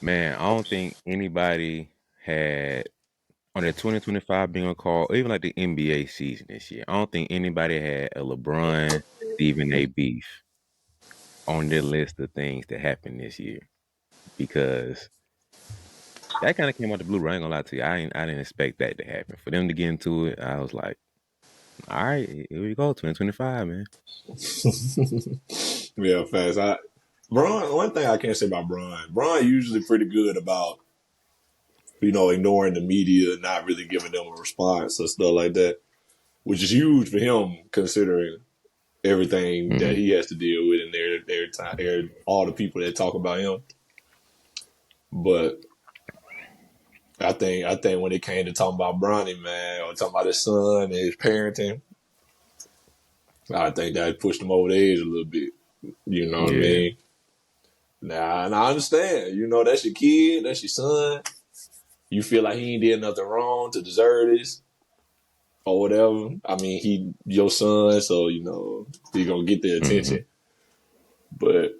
Man, I don't think anybody had on the 2025 bingo card, or even like the NBA season this year. I don't think anybody had a LeBron Stephen A. beef on their list of things that happened this year because that kind of came out the blue. I ain't gonna lie to you. I didn't expect that to happen. For them to get into it, I was like, all right, here we go, 2025, man. Yeah, fast. Bron. One thing I can't say about Bron. Bron usually pretty good about ignoring the media, not really giving them a response or stuff like that, which is huge for him considering everything that Hmm. he has to deal with and their time, all the people that talk about him. But I think when it came to talking about Bronny, man, or talking about his son and his parenting, I think that pushed him over the edge a little bit. You know what I Yeah. mean? Nah, and I understand. That's your kid, that's your son. You feel like he ain't did nothing wrong to deserve this or whatever. I mean, he your son, so he gonna get the Hmm. attention. But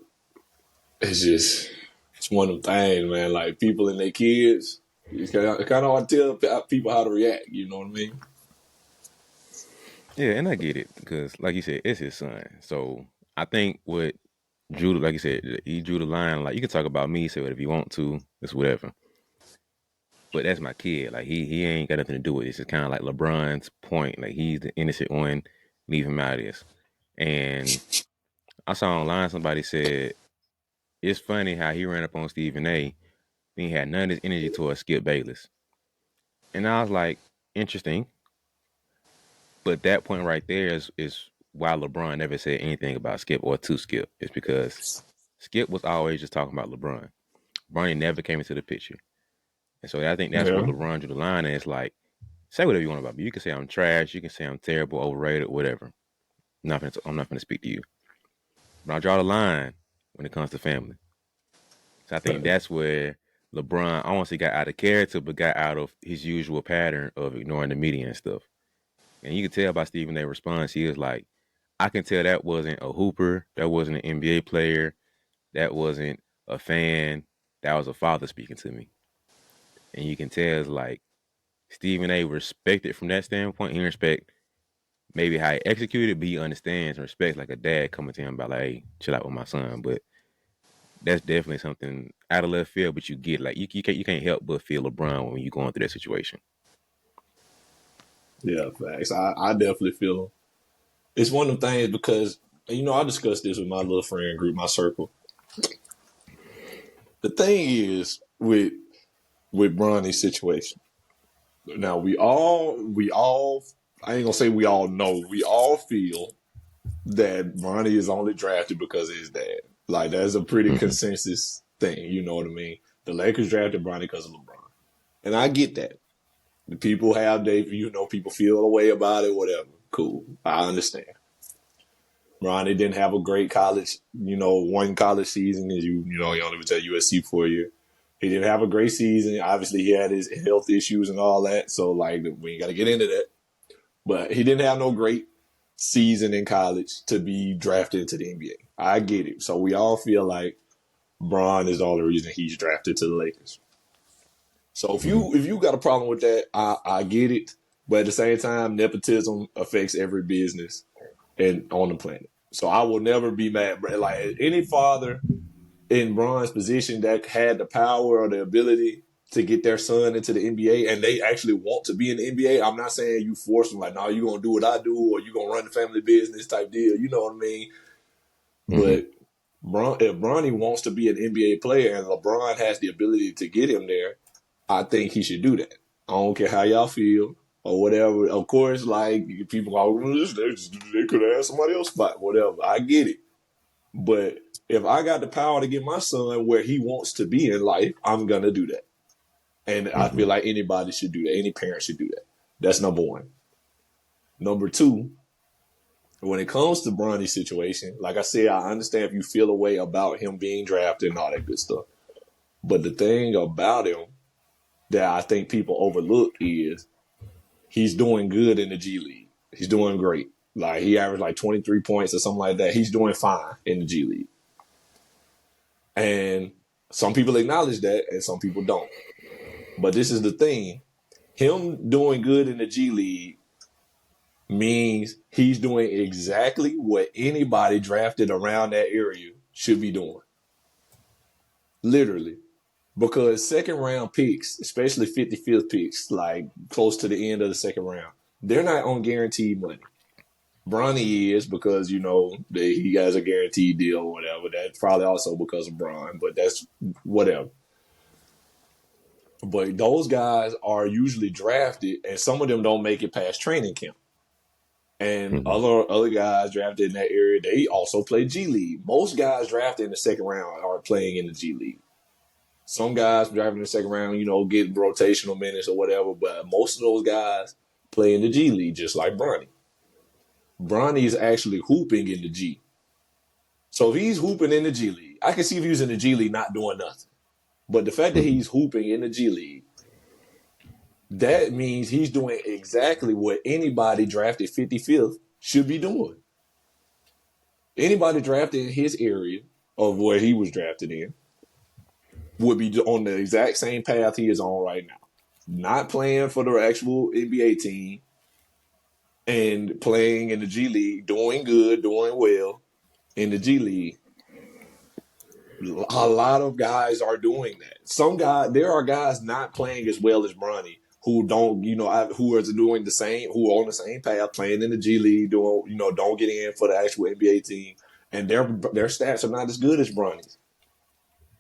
it's one of them things, man. Like people and their kids, it's kind of hard to tell people how to react. You know what I mean? Yeah, and I get it because, like you said, it's his son. So I think what Drew, like you said, he drew the line. Like you can talk about me, say whatever you want to, it's whatever. But that's my kid. Like he ain't got nothing to do with this. It's kind of like LeBron's point. Like he's the innocent one. Leave him out of this. And I saw online somebody said it's funny how he ran up on Stephen A. Then he had none of his energy towards Skip Bayless. And I was like, interesting. But that point right there is why LeBron never said anything about Skip or to Skip. It's because Skip was always just talking about LeBron. Bronny never came into the picture. And so I think that's what Yeah, LeBron drew the line. And it's like, say whatever you want about me. You can say I'm trash. You can say I'm terrible, overrated, whatever. I'm not going to speak to you. But I draw the line when it comes to family. So I think that's where LeBron, I won't say got out of character, but got out of his usual pattern of ignoring the media and stuff. And you can tell by Stephen A. response, he was like, I can tell that wasn't a hooper, that wasn't an NBA player, that wasn't a fan, that was a father speaking to me. And you can tell it's like Stephen A. respected from that standpoint. He respect maybe how he executed, but he understands and respects like a dad coming to him about like, hey, chill out with my son. But that's definitely something out of left field, but you get like you can't help but feel LeBron when you're going through that situation. yeah, facts. I definitely feel it's one of them things because I discussed this with my little friend group, my circle. The thing is with Bronny's situation. Now we all I ain't gonna say we all know, we all feel that Bronny is only drafted because of his dad. Like that's a pretty Hmm. consensus thing, you know what I mean? The Lakers drafted Bronny because of LeBron. And I get that. The people have people feel a way about it, whatever. Cool. I understand. Bronny didn't have a great college, one college season, as he only was at USC for a year. He didn't have a great season. Obviously, he had his health issues and all that. So, like, we ain't got to get into that. But he didn't have no great season in college to be drafted into the NBA. I get it. So we all feel like Bron is all the reason he's drafted to the Lakers. So if Hmm. you got a problem with that, I get it. But at the same time, nepotism affects every business and on the planet. So I will never be mad. Like any father in Bron's position that had the power or the ability to get their son into the NBA and they actually want to be in the NBA. I'm not saying you force them like, no, you're gonna do what I do or you're gonna run the family business type deal. You know what I mean? Hmm. But if Bronny wants to be an NBA player and LeBron has the ability to get him there, I think he should do that. I don't care how y'all feel or whatever. Of course, like people are, they could have somebody else spot, whatever. I get it. But if I got the power to get my son where he wants to be in life, I'm gonna do that. And I Hmm. feel like anybody should do that. Any parent should do that. That's number one. Number two, when it comes to Bronny's situation, like I said, I understand if you feel a way about him being drafted and all that good stuff. But the thing about him that I think people overlook is he's doing good in the G League. He's doing great. Like he averaged like 23 points or something like that. He's doing fine in the G League. And Some people acknowledge that and some people don't. But this is the thing. Him doing good in the G League means he's doing exactly what anybody drafted around that area should be doing. Literally. Because second round picks, especially 55th picks, like close to the end of the second round, they're not on guaranteed money. Bronny is because, he has a guaranteed deal or whatever. That's probably also because of Bron, but that's whatever. But those guys are usually drafted, and some of them don't make it past training camp. And Mm-hmm. other guys drafted in that area, they also play G League. Most guys drafted in the second round are playing in the G League. Some guys drafted in the second round, get rotational minutes or whatever, but most of those guys play in the G League, just like Bronny. Bronny is actually hooping in the G. So if he's hooping in the G League, I can see if he was in the G League not doing nothing. But the fact that Mm-hmm. he's hooping in the G League, that means he's doing exactly what anybody drafted 55th should be doing. Anybody drafted in his area of where he was drafted in would be on the exact same path he is on right now. Not playing for the actual NBA team and playing in the G League, doing good, doing well in the G League. A lot of guys are doing that. There are guys not playing as well as Bronny who don't, who are doing the same, who are on the same path, playing in the G League, doing, don't get in for the actual NBA team, and their stats are not as good as Bronny's.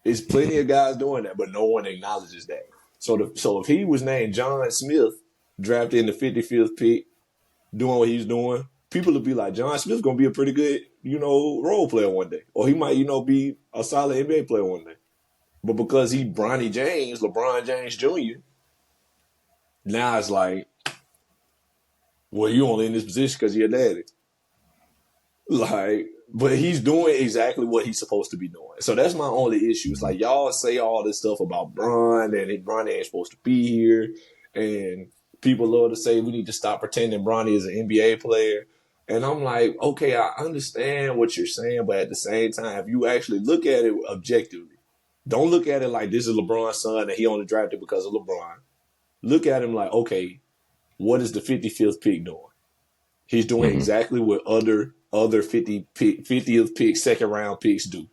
There's plenty of guys doing that, but no one acknowledges that. So if he was named John Smith, drafted in the 55th pick, doing what he's doing, people would be like, John Smith's gonna be a pretty good, role player one day, or he might, be a solid NBA player one day. But because he Bronny James, LeBron James Jr., now it's like, well, you only in this position because you're daddy. Like, but he's doing exactly what he's supposed to be doing. So that's my only issue. It's like y'all say all this stuff about Bron and Bron ain't supposed to be here, and people love to say we need to stop pretending Bronny is an NBA player. And I'm like, okay, I understand what you're saying, but at the same time, if you actually look at it objectively, don't look at it like this is LeBron's son and he only drafted because of LeBron. Look at him like, okay, what is the 55th pick doing? He's doing Mm-hmm. exactly what other 50th pick, second round picks do.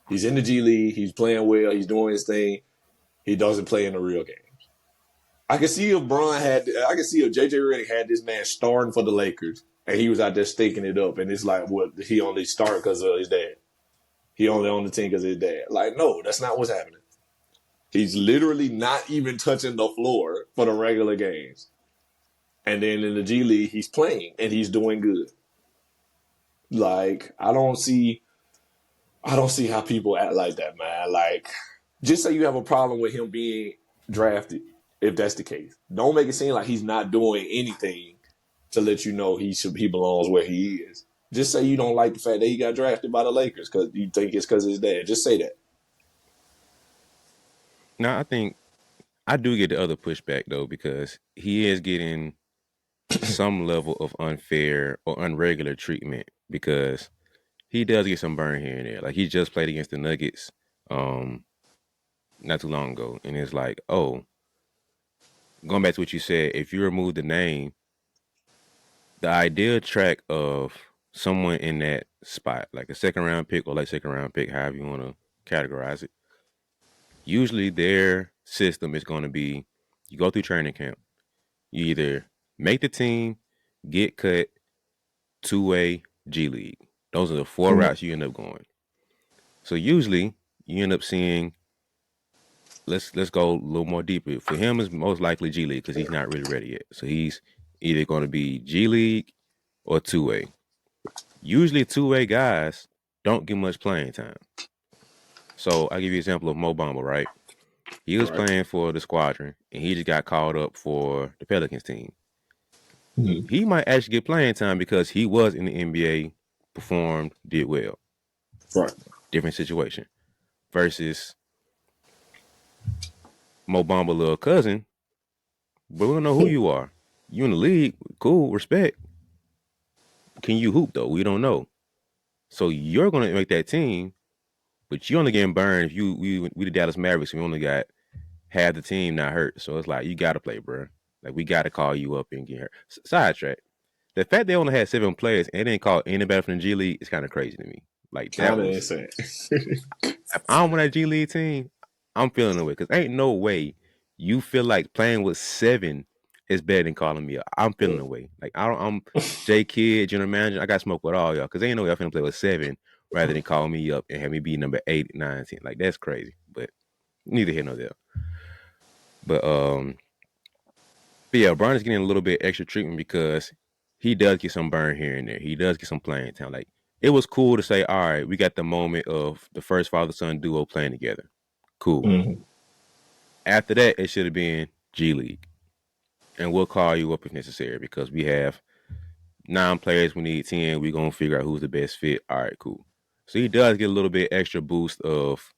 He's in the G League. He's playing well. He's doing his thing. He doesn't play in the real games. I can see if JJ Redick had this man starting for the Lakers and he was out there stinking it up, and it's like, what, he only started because of his dad. He only on the team because of his dad. Like, no, that's not what's happening. He's literally not even touching the floor for the regular games. And then in the G League, he's playing and he's doing good. Like, I don't see how people act like that, man. Like, just say you have a problem with him being drafted, if that's the case. Don't make it seem like he's not doing anything to let you know he belongs where he is. Just say you don't like the fact that he got drafted by the Lakers because you think it's because of his dad. Just say that. Now, I think I do get the other pushback though, because he is getting some level of unfair or unregular treatment, because he does get some burn here and there. Like, he just played against the Nuggets um not too long ago, and it's like, oh, going back to what you said, if you remove the name, the ideal track of someone in that spot, like a second round pick or late second round pick, however you want to categorize it, usually their system is going to be, you go through training camp, you either make the team, get cut, two-way, G League. Those are the four Mm-hmm. routes you end up going. So usually you end up seeing, let's go a little more deeper. For him, it's most likely G League because he's not really ready yet. So he's either going to be G League or two-way. Usually two-way guys don't get much playing time. So I'll give you an example of Mo Bamba, right? He was Right. playing for the squadron and he just got called up for the Pelicans team. Mm-hmm. He might actually get playing time because he was in the NBA, performed, did well. Right. Different situation. Versus Mo Bamba little cousin, but we don't know who you are. You in the league, cool, respect. Can you hoop though? We don't know. So you're gonna make that team, But you only getting burned if we the Dallas Mavericks. We only got half the team not hurt. So it's like you got to play, bro. Like we got to call you up and get hurt. Sidetrack. The fact they only had 7 players and they didn't call anybody from the G League is kind of crazy to me. Like that Kind of was insane. if I'm on that G League team, I'm feeling the way because ain't no way you feel like playing with 7 is better than calling me up. I'm feeling the way. Like I don't. I'm J Kidd, general manager. I got smoke with all y'all because ain't no way I'm finna play with 7 rather than call me up and have me be number 8, 9, 10. Like that's crazy. But neither here nor there. But but yeah, Brian is getting a little bit extra treatment because he does get some burn here and there. He does get some playing time. Like it was cool to say, all right, we got the moment of the first father son duo playing together. Cool. Mhm. After that, it should have been G League, and we'll call you up if necessary because we have 9 players. We need 10. We're gonna figure out who's the best fit. All right, cool. So he does get a little bit extra boost of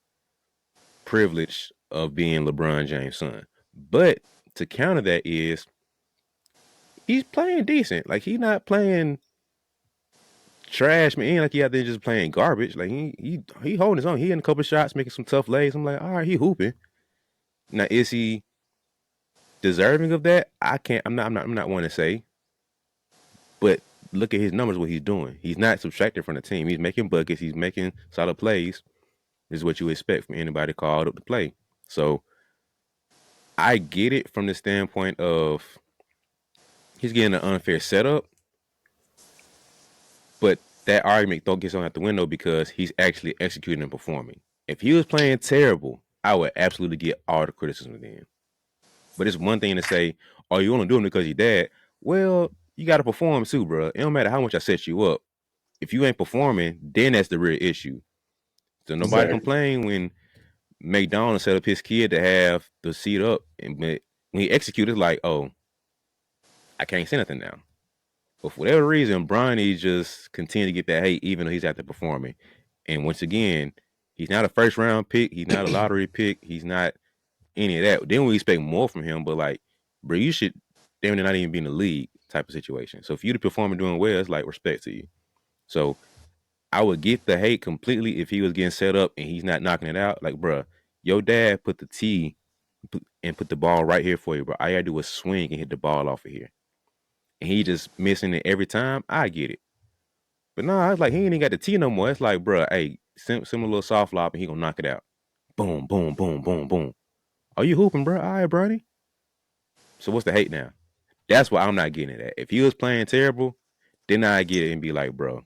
privilege of being LeBron James' son. But to counter that is he's playing decent. Like he's not playing trash, man. He ain't like he out there just playing garbage. Like he holding his own. He in a couple shots, making some tough lays. I'm like, all right, he hooping. Now is he deserving of that? I can't. I'm not one to say. But look at his numbers. What he's doing. He's not subtracting from the team. He's making buckets. He's making solid plays. This is what you expect from anybody called up to play. So I get it from the standpoint of he's getting an unfair setup, but that argument don't get thrown out the window because he's actually executing and performing. If he was playing terrible, I would absolutely get all the criticism then. But it's one thing to say, "Oh, you only doing it because your dad." Well, you got to perform too, bro. It don't matter how much I set you up. If you ain't performing, then that's the real issue. So nobody Exactly. complain when McDonald set up his kid to have the seat up, and when he executed, like, oh, I can't say nothing now. But for whatever reason, Bronny just continued to get that hate, even though he's out there performing. And once again, he's not a first round pick. He's not a lottery pick. He's not any of that. Then we expect more from him. But like, bro, you should damn near not even be in the league type of situation. So if you to perform and doing well, it's like respect to you. So I would get the hate completely if he was getting set up and he's not knocking it out. Like, bro, your dad put the tee and put the ball right here for you, bro. All you gotta do is swing and hit the ball off of here. And he just missing it every time. I get it. But no, I was like, he ain't even got the tee no more. It's like, bro, hey, send him a little soft lob and he gonna knock it out. Boom, boom, boom, boom, boom. Are you hooping, bro? All right, Bronny. So what's the hate now? That's why I'm not getting it at. If he was playing terrible, then I get it and be like, bro,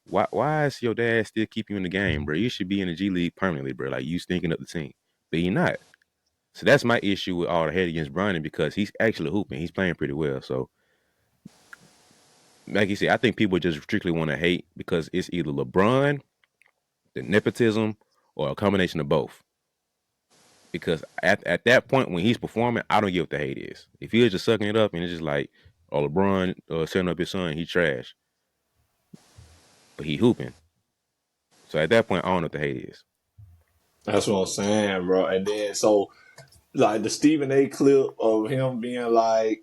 why is your dad still keep you in the game, bro? You should be in the G League permanently, bro. Like you stinking up the team. But he not. So that's my issue with all the hate against Bronny because he's actually hooping. He's playing pretty well. So like you said, I think people just strictly want to hate because it's either LeBron, the nepotism, or a combination of both. Because at that point when he's performing, I don't get what the hate is. If he was just sucking it up and it's just like, oh, LeBron setting up his son, he trash, but he hooping. So at that point, I don't know what the hate is. That's what I'm saying, bro. And then so like the Stephen A. clip of him being like,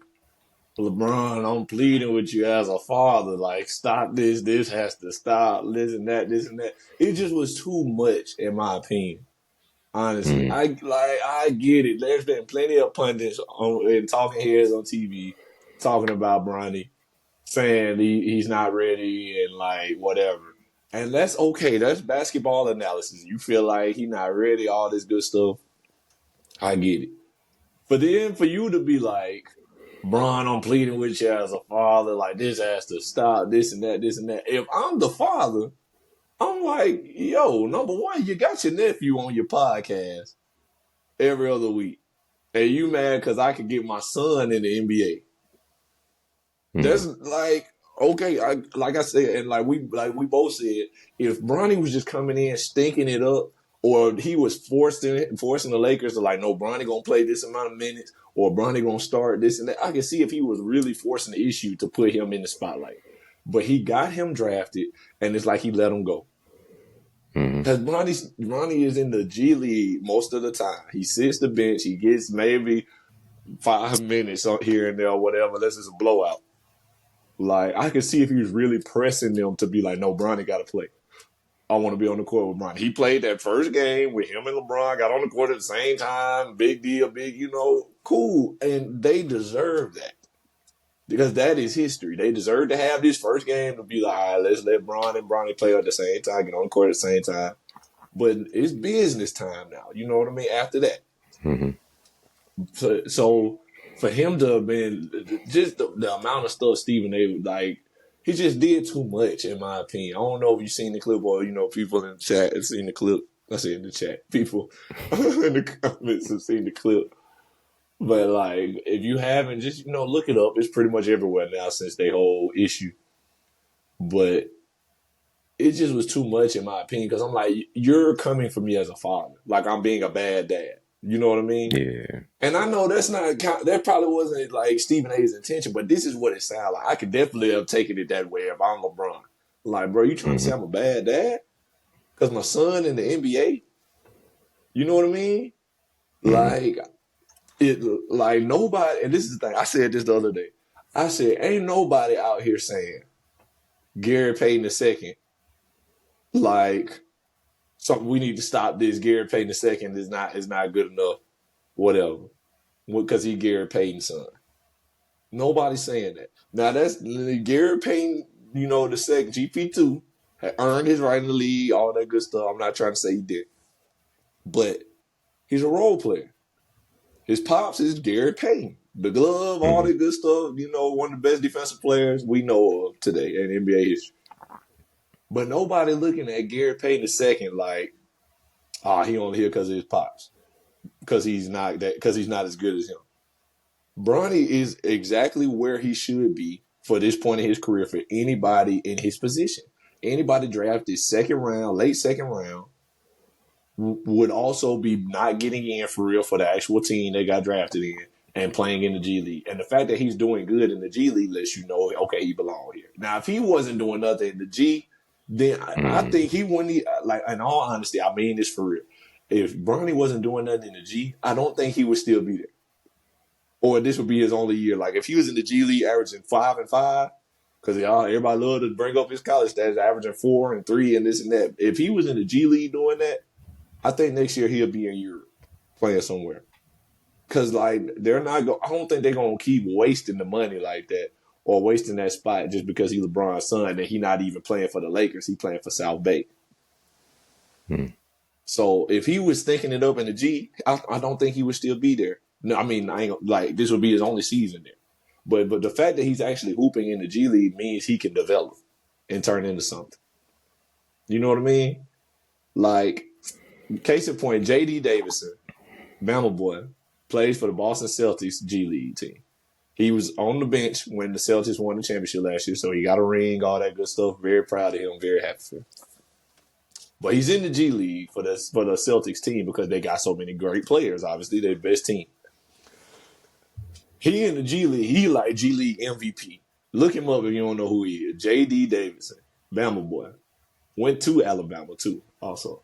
LeBron, I'm pleading with you as a father. Like, stop this. This has to stop. This and that. This and that. It just was too much, in my opinion. Honestly, Mm-hmm. I get it. There's been plenty of pundits and talking heads on TV talking about Bronny, saying he's not ready and like whatever. And that's okay. That's basketball analysis. You feel like he's not ready, all this good stuff. I get it. But then for you to be like, Bron, I'm pleading with you as a father, like this has to stop, this and that, this and that. If I'm the father, I'm like, yo, number one, you got your nephew on your podcast every other week. And you mad because I could get my son in the NBA. Mm-hmm. That's like okay. Like I said, and like we both said, if Bronny was just coming in stinking it up, or he was forcing the Lakers to like, no, Bronny gonna play this amount of minutes, or Bronny gonna start this and that. I can see if he was really forcing the issue to put him in the spotlight. But he got him drafted, and it's like he let him go. Mm-hmm. Because Bronny is in the G League most of the time. He sits the bench. He gets maybe 5 minutes here and there or whatever. This is a blowout. Like I could see if he was really pressing them to be like, no, Bronny got to play. I want to be on the court with Bron. He played that first game with him and LeBron, got on the court at the same time. Big deal, cool. And they deserve that because that is history. They deserve to have this first game to be like, all right, let's let Bron and Bronny play at the same time, get on the court at the same time. But it's business time now. You know what I mean? After that. Mm-hmm. So for him to have been just the amount of stuff Stephen A. like, he just did too much, in my opinion. I don't know if you've seen the clip or, people in the chat have seen the clip. I say in the chat. People in the comments have seen the clip. But, like, if you haven't, just, look it up. It's pretty much everywhere now since their whole issue. But it just was too much, in my opinion, because I'm like, you're coming for me as a father. Like, I'm being a bad dad. You know what I mean? Yeah. And I know that probably wasn't like Stephen A's intention, but this is what it sounds like. I could definitely have taken it that way if I'm LeBron. Like, bro, you trying to say I'm a bad dad? Because my son in the NBA? You know what I mean? Like, nobody, and this is the thing, I said this the other day. I said, ain't nobody out here saying Gary Payton II, like, something we need to stop this. Gary Payton II is not good enough, whatever. Because he Gary Payton's son. Nobody's saying that. Now that's Gary Payton, the second GP2 had earned his right in the league, all that good stuff. I'm not trying to say he did, but he's a role player. His pops is Gary Payton, the glove, all that good stuff. One of the best defensive players we know of today in NBA history. But nobody looking at Gary Payton II like, he only here because of his pops, because he's not as good as him. Bronny is exactly where he should be for this point in his career for anybody in his position. Anybody drafted second round, late second round, would also be not getting in for real for the actual team they got drafted in and playing in the G League. And the fact that he's doing good in the G League lets you know, okay, he belongs here. Now, if he wasn't doing nothing in the G, then I think he wouldn't, like, in all honesty, I mean this for real. If Bronny wasn't doing nothing in the G, I don't think he would still be there. Or this would be his only year. Like, if he was in the G League averaging 5 and 5, because everybody loved to bring up his college stats, averaging 4 and 3 and this and that. If he was in the G League doing that, I think next year he'll be in Europe playing somewhere. Because, like, I don't think they're going to keep wasting the money like that or wasting that spot just because he's LeBron's son and he's not even playing for the Lakers. He's playing for South Bay. So if he was thinking it up in the G, I don't think he would still be there. No, I mean, this would be his only season there. But the fact that he's actually hooping in the G League means he can develop and turn into something. You know what I mean? Like, case in point, J.D. Davison, Bama boy, plays for the Boston Celtics G League team. He was on the bench when the Celtics won the championship last year, so he got a ring, all that good stuff. Very proud of him, very happy for him. But he's in the G League for the Celtics team because they got so many great players. Obviously, they're the best team. He in the G League. He like G League MVP. Look him up if you don't know who he is. J.D. Davison, Bama boy. Went to Alabama, too, also.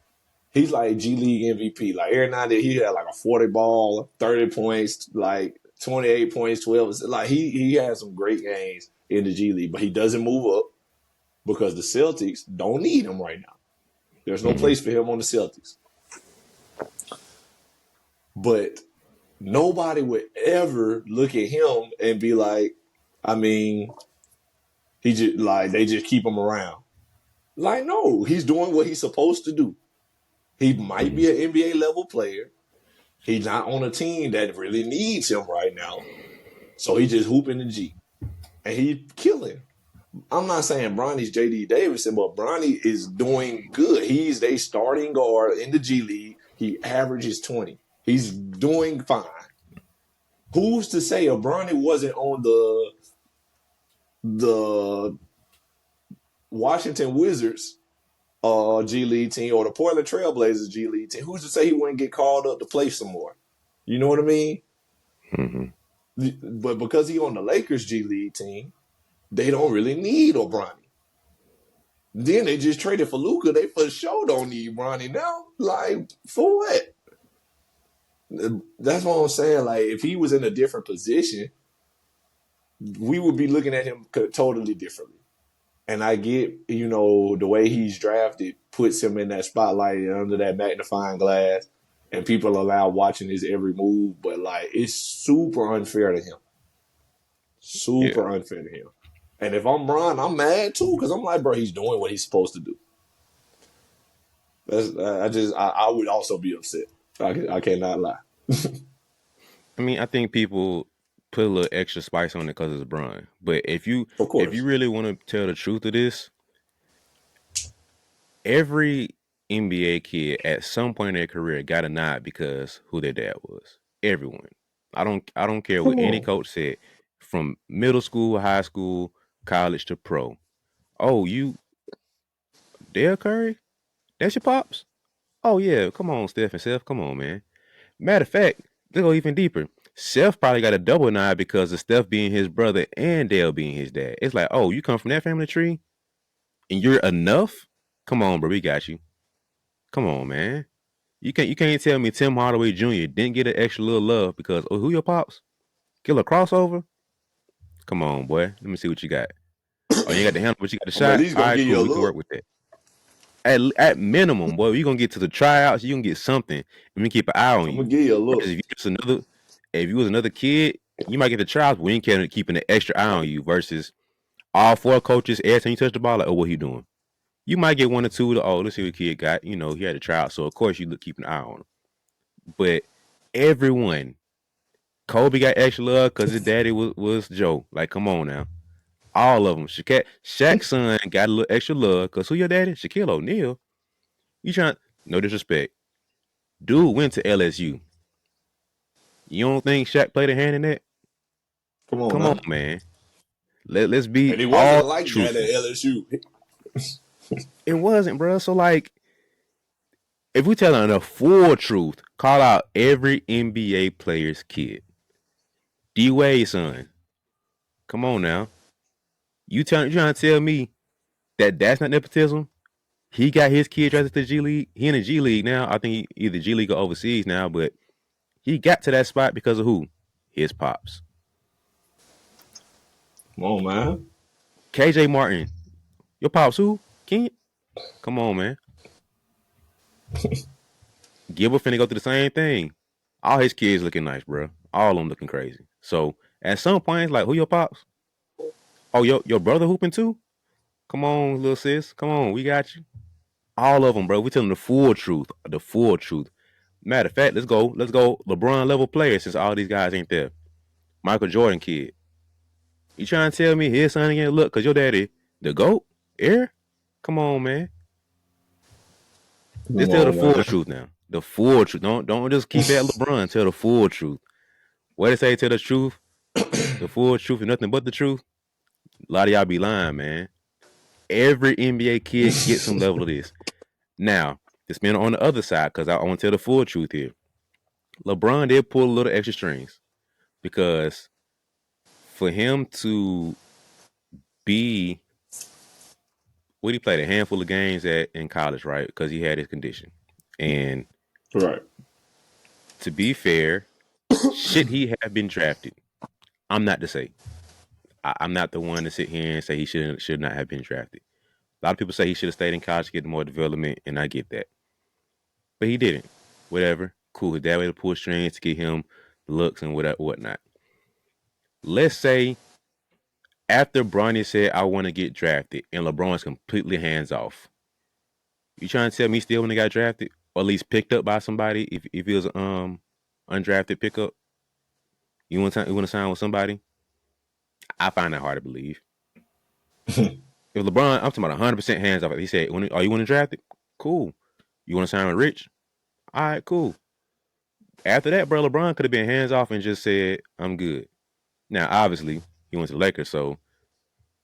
He's like G League MVP. Like, every night he had like a 40 ball, 30 points, like 28 points, 12. Like, he has some great games in the G League, but he doesn't move up because the Celtics don't need him right now. There's no place for him on the Celtics. But nobody would ever look at him and be like, I mean, they just keep him around. Like, no, he's doing what he's supposed to do. He might be an NBA level player. He's not on a team that really needs him right now. So he just hooping the G. And he's killing. I'm not saying Bronny's J.D. Davison, but Bronny is doing good. He's a starting guard in the G League. He averages 20. He's doing fine. Who's to say if Bronny wasn't on the Washington Wizards G League team or the Portland Trailblazers G League team, who's to say he wouldn't get called up to play some more? You know what I mean? But because he on the Lakers G League team, they don't really need Bronny. Then they just traded for Luka. They for sure don't need Bronny now. Like, for what? That's what I'm saying. Like, if he was in a different position, we would be looking at him totally differently. And I get, the way he's drafted puts him in that spotlight under that magnifying glass, and people are allowed watching his every move. But like, it's super unfair to him. Yeah. Super unfair to him. And if I'm Bron, I'm mad too because I'm like, bro, he's doing what he's supposed to do. I would also be upset. I cannot lie. I mean, I think people put a little extra spice on it because it's Bron. But Of if you course. really want to tell the truth of this, every NBA kid at some point in their career got a nod because who their dad was. Everyone. I don't care what Come any on. coach said, from middle school, high school, college to pro. Oh, you Dale Curry? That's your pops? Oh yeah, come on, Steph and Seth. Come on, man. Matter of fact, let's go even deeper. Seth probably got a double nod because of Steph being his brother and Dale being his dad. It's like, oh, you come from that family tree and you're enough? Come on, bro, we got you. Come on, man. You can't tell me Tim Hardaway Jr. didn't get an extra little love because who your pops? Kill a crossover? Come on, boy. Let me see what you got. Oh, you ain't got the handle, but you got the I'm at shot. least All gonna right, give you cool. a We can work look. with that. At minimum, boy, you gonna get to the tryouts. You gonna get something, and we keep an eye on I'm gonna you. give you a Versus look. if you was another kid, you might get the tryouts, but we ain't keeping an extra eye on you. Versus all four coaches, every time you touch the ball, like, oh, what he doing? You might get one or two. To, oh, let's see what the kid got. He had a tryout, so of course you look keep an eye on him. But everyone, Kobe got extra love because his daddy was Joe. Like, come on now. All of them. Shaq's son got a little extra love because who your daddy? Shaquille O'Neal. You trying? No disrespect. Dude went to LSU. You don't think Shaq played a hand in that? Come on Come on, now. man. Let's be And it wasn't all like that at truthful. LSU. It wasn't, bro. So like, if we telling the full truth, call out every NBA player's kid. D Wade son. Come on now. You trying to tell me that that's not nepotism? He got his kid drafted to the G League. He in the G League now. I think he either G League or overseas now, but he got to that spot because of who? His pops. Come on, man. KJ Martin. Your pops who? Ken? Come on, man. Gilbert finna go through the same thing. All his kids looking nice, bro. All of them looking crazy. So at some point, it's like, who your pops? Oh, your brother hooping too? Come on, little sis. Come on, we got you. All of them, bro. We telling the full truth. The full truth. Matter of fact, let's go. Let's go. LeBron level player since all these guys ain't there. Michael Jordan kid. You trying to tell me his son ain't look because your daddy the goat? Air? Come on, man. Come Just tell the on, full man. truth now. The full truth. Don't just keep it at LeBron. Tell the full truth. What they say? Tell the truth. The full truth and nothing but the truth. A lot of y'all be lying, man. Every NBA kid gets some level of this. Now, to spin on the other side, because I want to tell the full truth here. LeBron did pull a little extra strings because for him to be what he played a handful of games at in college, right? Because he had his condition. And Right. to be fair, should he have been drafted? I'm not to say. I'm not the one to sit here and say he should not have been drafted. A lot of people say he should have stayed in college to get more development, and I get that. But he didn't. Whatever. Cool. His dad way to pull strings to get him looks and whatnot. Let's say after Bronny said I want to get drafted and LeBron's completely hands off. You trying to tell me he still when he got drafted? Or at least picked up by somebody if he was undrafted pickup? You want to sign with somebody? I find that hard to believe. If LeBron, I'm talking about 100% hands off. He said, "Are you want to draft it? Cool. You want to sign with Rich? All right, cool." After that, bro, LeBron could have been hands off and just said, "I'm good." Now, obviously, he went to the Lakers, so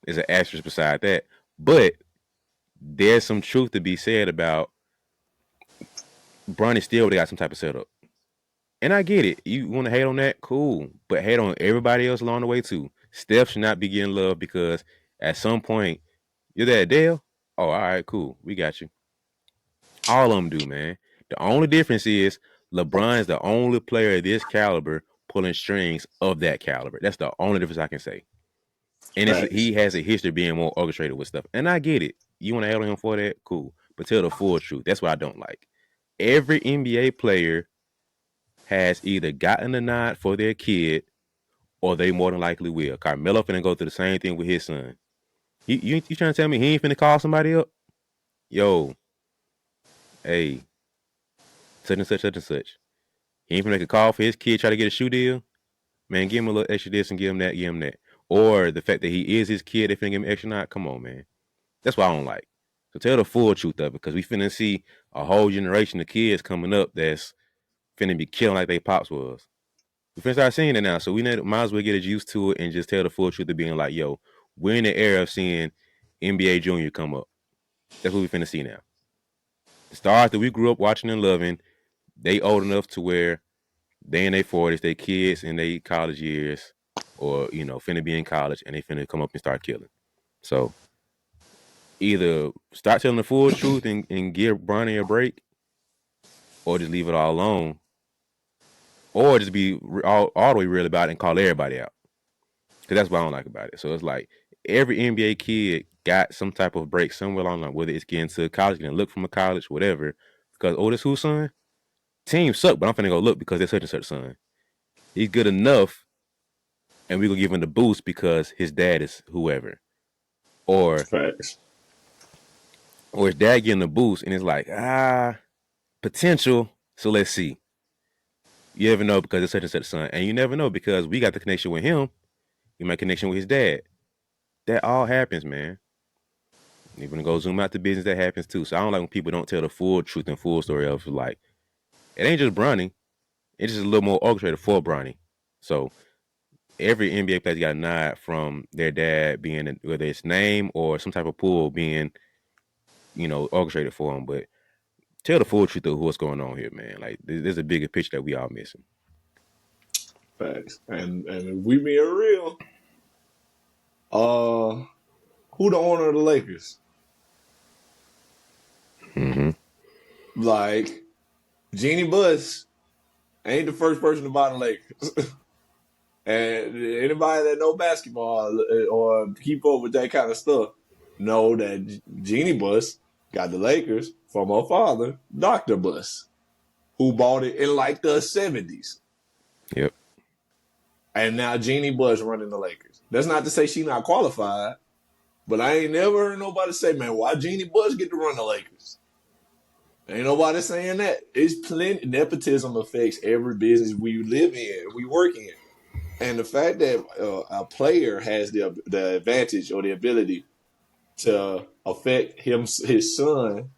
there's an asterisk beside that. But there's some truth to be said about Bronny still would have got some type of setup. And I get it. You want to hate on that? Cool. But hate on everybody else along the way, too. Steph should not be getting love because at some point, you're that Dale? Oh, all right, cool. We got you. All of them do, man. The only difference is LeBron is the only player of this caliber pulling strings of that caliber. That's the only difference I can say. And Facts. he has a history of being more orchestrated with stuff. And I get it. You want to hate on him for that? Cool. But tell the full truth. That's what I don't like. Every NBA player has either gotten a nod for their kid or they more than likely will. Carmelo finna go through the same thing with his son. You trying to tell me he ain't finna call somebody up? Yo, hey, such and such, such and such. He ain't finna make a call for his kid, try to get a shoe deal. Man, give him a little extra this and give him that, give him that. Or the fact that he is his kid, they finna give him extra nod. Come on, man. That's what I don't like. So tell the full truth of it, because we finna see a whole generation of kids coming up that's finna be killing like they pops was. We finna start seeing it now, so we might as well get us used to it and just tell the full truth of being like, yo, we're in the era of seeing NBA Junior come up. That's what we finna see now. The stars that we grew up watching and loving, they old enough to where they in their 40s, they kids in their college years, or finna be in college and they finna come up and start killing. So either start telling the full truth and give Bronny a break, or just leave it all alone, or just be all the way real about it and call everybody out. Because that's what I don't like about it. So it's like every NBA kid got some type of break somewhere along the line, whether it's getting to college, getting a look from a college, whatever. Because, oh, this who's son? Team suck, but I'm finna go look because they're such and such son. He's good enough, and we gonna give him the boost because his dad is whoever. Or Facts. his dad getting the boost, and it's like, potential. So let's see. You never know because it's such and such son. And you never know because we got the connection with him. You make connection with his dad. That all happens, man. Even to go zoom out to business, that happens too. So I don't like when people don't tell the full truth and full story of like, it ain't just Bronny. It's just a little more orchestrated for Bronny. So every NBA player's got a nod from their dad being, whether it's name or some type of pool being, orchestrated for them. But tell the full truth of what's going on here, man. Like there's a bigger picture that we all missing. Facts. And if we being real, uh, who the owner of the Lakers? Mm-hmm. Like Jeannie Buss ain't the first person to buy the Lakers. And anybody that know basketball or keep up with that kind of stuff know that Jeannie Buss got the Lakers from her father, Dr. Buss, who bought it in like the 70s. Yep. And now Jeannie Buss running the Lakers. That's not to say she not qualified, but I ain't never heard nobody say, man, why Jeannie Buss get to run the Lakers? Ain't nobody saying that. It's plenty. Nepotism affects every business we live in, we work in. And the fact that a player has the advantage or the ability to affect his son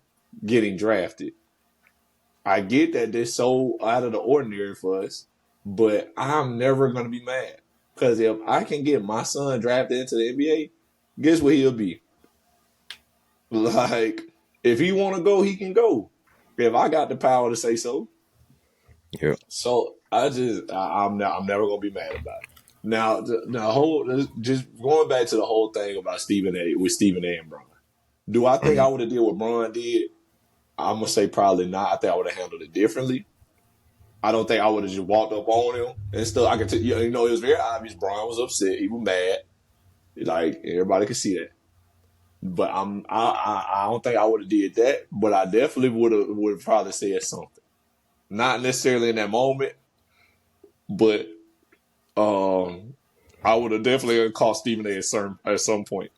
getting drafted, I get that they're so out of the ordinary for us, but I'm never gonna be mad because if I can get my son drafted into the NBA, guess what he'll be? Like if he want to go, he can go. If I got the power to say so. Yep. So I'm never gonna be mad about it. Now the whole just going back to the whole thing about Stephen A. with Stephen A. and Bron. Do I think Mm-hmm. I would have did what Bron did? I'm gonna say probably not. I think I would have handled it differently. I don't think I would have just walked up on him and stuff. I could, it was very obvious. Bron was upset. He was mad. Like everybody could see that. But I don't think I would have did that. But I definitely would have probably said something. Not necessarily in that moment, but I would have definitely called Stephen A. At some point.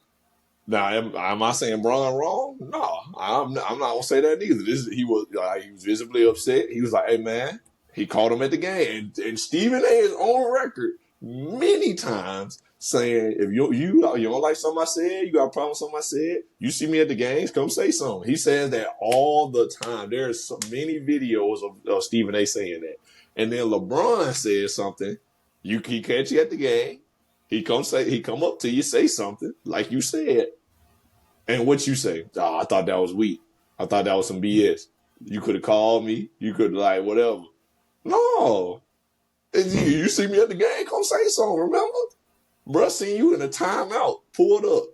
Now, am I saying Bron wrong? No, I'm not gonna say that either. He was visibly upset. He was like, "Hey man," he called him at the game, and Stephen A. is on record many times saying, "If you don't like something I said, you got a problem with something I said, you see me at the games, come say something." He says that all the time. There's so many videos of Stephen A. saying that, and then LeBron says something. He catch you at the game. He come up to you, say something like you said, and what you say? Oh, I thought that was weak. I thought that was some BS. You could have called me. You could like whatever. No, you see me at the game. Come say something. Remember, bruh, seen you in a timeout. Pulled up.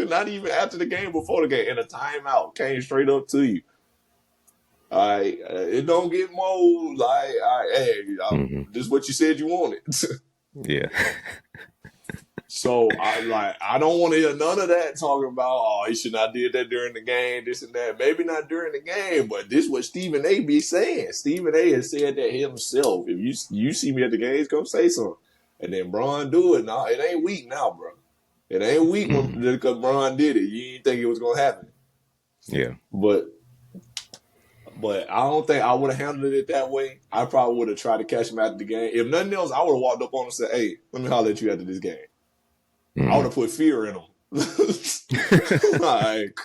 Not even after the game, before the game, in a timeout, came straight up to you. All right, it don't get more like, all right, hey, Mm-hmm. this is what you said you wanted. Yeah. So I don't want to hear none of that talking about he should not did that during the game, this and that. Maybe not during the game, but this is what Stephen A. be saying. Stephen A. has said that himself. If you see me at the games, come say something. And then Bron do it. Now it ain't weak now, bro. It ain't weak when Mm-hmm. because Bron did it. You didn't think it was gonna happen, Yeah. but I don't think I would have handled it that way. I probably would have tried to catch him after the game. If nothing else, I would have walked up on him and said, "Hey, let me holler at you after this game." I would Mm-hmm. have put fear in him. Like,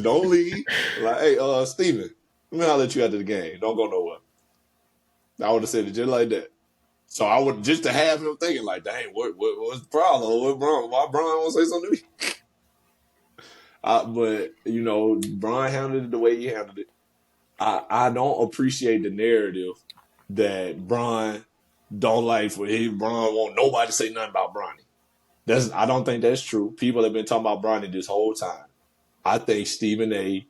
don't leave. Like, hey, Steven, let me holler at you after the game. Don't go nowhere. I would have said it just like that. So I would just to have him thinking like, dang, what's the problem? Why Brian won't say something to me? But Brian handled it the way he handled it. I don't appreciate the narrative that Brian don't like for Brian won't nobody say nothing about Bronny. I don't think that's true. People have been talking about Bronny this whole time. I think Stephen A.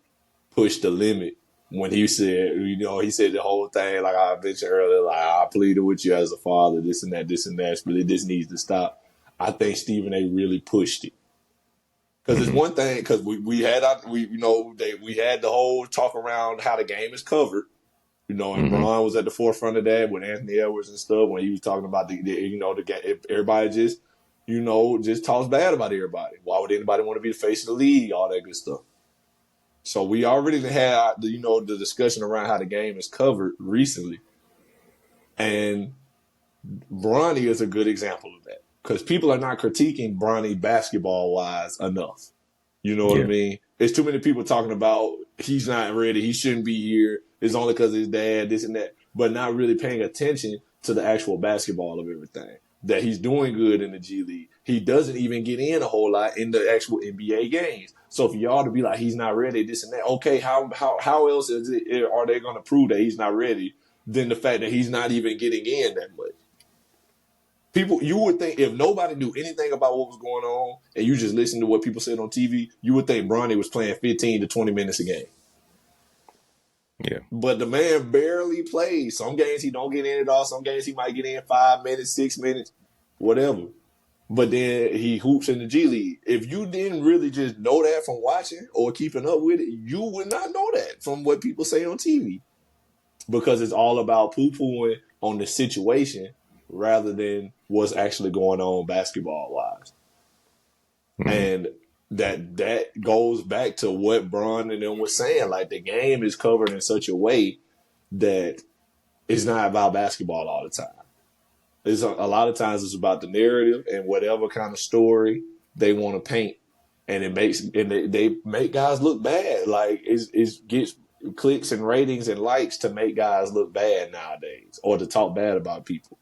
pushed the limit when he said, he said the whole thing, like I mentioned earlier, like I pleaded with you as a father, this and that, but this needs to stop. I think Stephen A. really pushed it. Because it's Mm-hmm. one thing, because we had we had the whole talk around how the game is covered, and Mm-hmm. Braun was at the forefront of that with Anthony Edwards and stuff when he was talking about the game. Everybody just talks bad about everybody. Why would anybody want to be the face of the league? All that good stuff. So we already had the discussion around how the game is covered recently, and Bronny is a good example of that because people are not critiquing Bronny basketball wise enough. You know what I Yeah. mean? There's too many people talking about he's not ready, he shouldn't be here. It's only because his dad, this and that, but not really paying attention to the actual basketball of everything. That he's doing good in the G League. He doesn't even get in a whole lot in the actual NBA games. So for y'all to be like he's not ready, this and that, okay, how else are they going to prove that he's not ready than the fact that he's not even getting in that much? People, you would think if nobody knew anything about what was going on and you just listened to what people said on TV, you would think Bronny was playing 15 to 20 minutes a game. Yeah. But the man barely plays. Some games he don't get in at all. Some games he might get in 5 minutes, 6 minutes, whatever. But then he hoops in the G League. If you didn't really just know that from watching or keeping up with it, you would not know that from what people say on TV. Because it's all about poo-pooing on the situation rather than what's actually going on basketball wise. Mm-hmm. And that goes back to what Bron and them was saying. Like the game is covered in such a way that it's not about basketball all the time. It's a lot of times it's about the narrative and whatever kind of story they want to paint, and they make guys look bad. Like it gets clicks and ratings and likes to make guys look bad nowadays, or to talk bad about people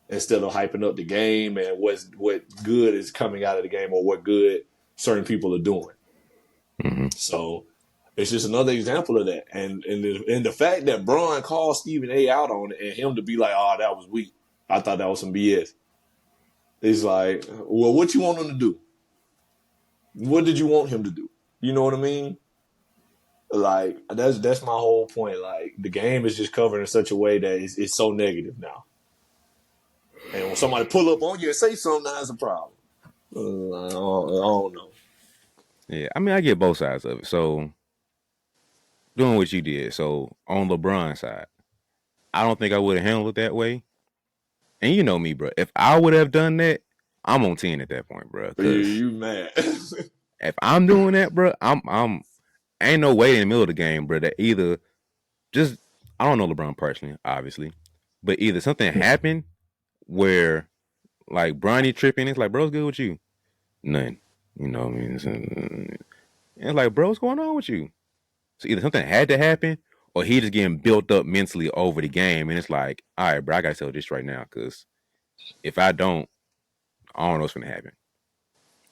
instead of hyping up the game and what good is coming out of the game or what good certain people are doing. Mm-hmm. So it's just another example of that. And the fact that Braun called Stephen A. out on it and him to be like, oh, that was weak. I thought that was some BS. It's like, well, what you want him to do? What did you want him to do? You know what I mean? Like that's my whole point. Like the game is just covered in such a way that it's so negative now. And when somebody pull up on you and say something, that's a problem. I don't know. Yeah. I mean, I get both sides of it. So doing what you did. So on LeBron's side, I don't think I would have handled it that way. And you know me, bro. If I would have done that, I'm on 10 at that point, bro. Because You mad? if I'm doing that, bro, I'm ain't no way in the middle of the game, bro. That either just I don't know LeBron personally, obviously, but either something happened where like Bronny tripping, it's like, bro's good with you, nothing. You know what I mean? It's like, bro, what's going on with you? So either something had to happen, or he just getting built up mentally over the game, and it's like, all right, bro, I gotta tell this right now, because if I don't, I don't know what's gonna happen.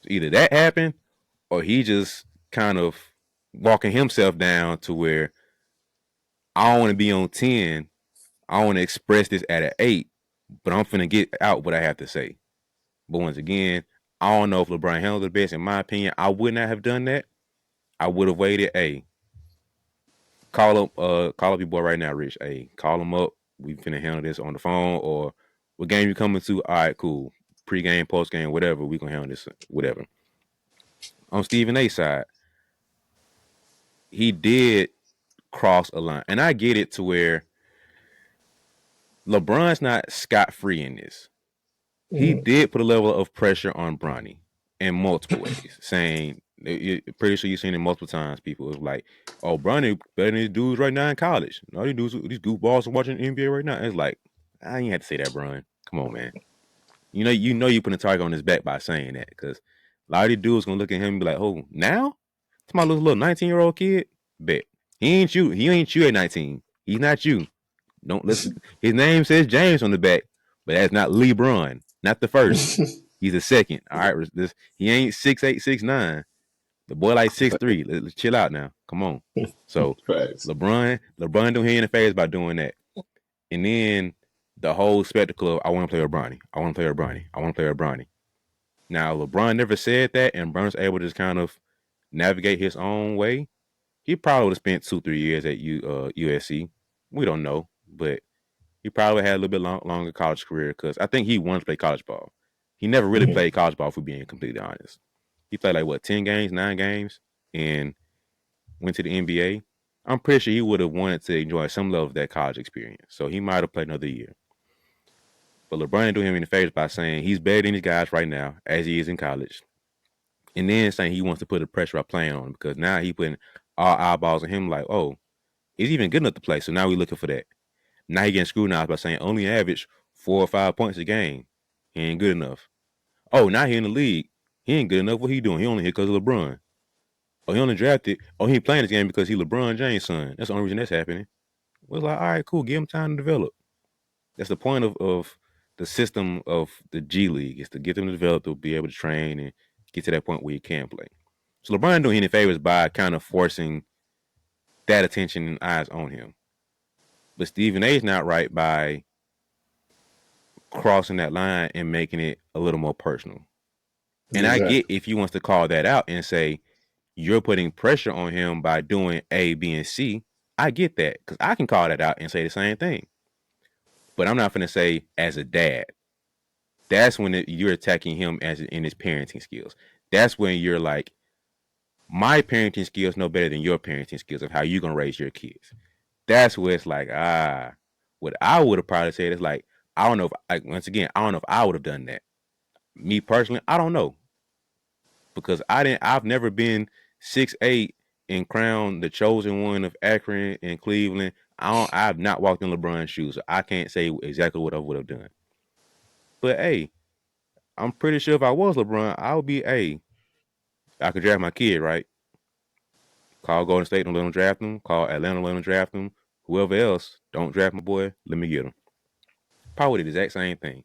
So either that happened, or he just kind of walking himself down to where I don't want to be on 10. I want to express this at an 8, but I'm finna get out what I have to say. But once again, I don't know if LeBron handled it best. In my opinion, I would not have done that. I would have waited. Hey, call up your boy right now, Rich. Hey, call him up. We finna handle this on the phone, or what game you coming to? All right, cool. pregame, postgame, whatever. We gonna handle this, whatever. On Stephen A's side, he did cross a line, and I get it to where LeBron's not scot free in this. He Mm-hmm. did put a level of pressure on Bronny in multiple ways, saying, pretty sure you've seen it multiple times. People was like, "Oh, Bronny better than these dudes right now in college. All these dudes, these goofballs are watching the NBA right now." And it's like, I ain't had to say that, Bron. Come on, man. You put a target on his back by saying that, because a lot of these dudes gonna look at him and be like, "Oh, now it's my little 19-year-old kid." Bet he ain't you. He ain't you at 19. He's not you. Don't listen. His name says James on the back, but that's not LeBron. Not the first. He's the second. All right, he ain't 6'8", 6'9". The boy like 6'3". Let's chill out now. Come on. So Facts. LeBron don't hear in the face by doing that. And then the whole spectacle of, I want to play with Bronny. I want to play with Bronny. I want to play with Bronny. Now LeBron never said that, and Bron's able to just kind of navigate his own way. He probably would have spent 2-3 years at USC. We don't know, but he probably had a little bit longer college career, because I think he wanted to play college ball. He never really Mm-hmm. played college ball, for being completely honest. He played like, what, 10 games, 9 games, and went to the NBA. I'm pretty sure he would have wanted to enjoy some level of that college experience. So he might have played another year. But LeBron doing him in the favor by saying he's better than these guys right now, as he is in college. And then saying he wants to put the pressure of playing on him, because now he putting all eyeballs on him like, oh, he's even good enough to play. So now we're looking for that. Now he getting scrutinized by saying only average 4 or 5 points a game. He ain't good enough. Oh, now he in the league. He ain't good enough. What he doing? He only here because of LeBron. Oh, he only drafted. Oh, he ain't playing this game because he LeBron James' son. That's the only reason that's happening. Well, it's like, all right, cool. Give him time to develop. That's the point of the system of the G League, is to get them to develop, to be able to train and get to that point where you can play. So LeBron doing any favors by kind of forcing that attention and eyes on him. But Stephen A's not right by crossing that line and making it a little more personal. And I get Exactly. if he wants to call that out and say you're putting pressure on him by doing A, B, and C. I get that, because I can call that out and say the same thing. But I'm not going to say as a dad. That's when you're attacking him as in his parenting skills. That's when you're like, my parenting skills no better than your parenting skills of how you're gonna raise your kids. That's where it's like, what I would have probably said is like, I don't know if, like, once again, I don't know if I would have done that. Me personally, I don't know, because I've never been 6'8" and crowned the chosen one of Akron and Cleveland. I've not walked in LeBron's shoes, so I can't say exactly what I would have done. But hey, I'm pretty sure if I was LeBron, I would be, hey, I could draft my kid, right? Call Golden State and let them draft him. Call Atlanta, let them draft him. Whoever else, don't draft my boy. Let me get him. Probably the exact same thing.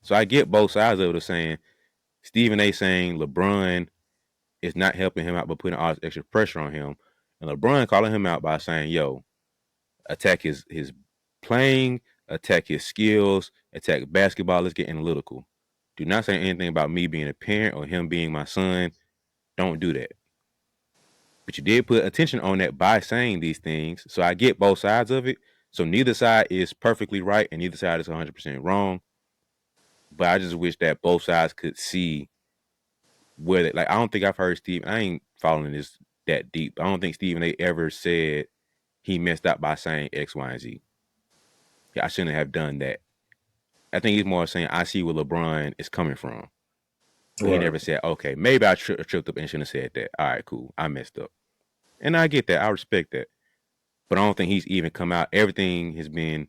So I get both sides of it, of saying Stephen A. saying LeBron is not helping him out by putting all this extra pressure on him, and LeBron calling him out by saying, "Yo, attack his playing, attack his skills, attack basketball. Let's get analytical. Do not say anything about me being a parent or him being my son. Don't do that." But you did put attention on that by saying these things. So I get both sides of it. So neither side is perfectly right and neither side is 100% wrong. But I just wish that both sides could see where they, like, I don't think I've heard Steve. I ain't following this that deep. I don't think Stephen A. ever said he messed up by saying X, Y, and Z. Yeah, I shouldn't have done that. I think he's more saying, I see where LeBron is coming from. But he Right. never said, okay, maybe I tripped up and shouldn't have said that. All right, cool. I messed up. And I get that. I respect that. But I don't think he's even come out. Everything has been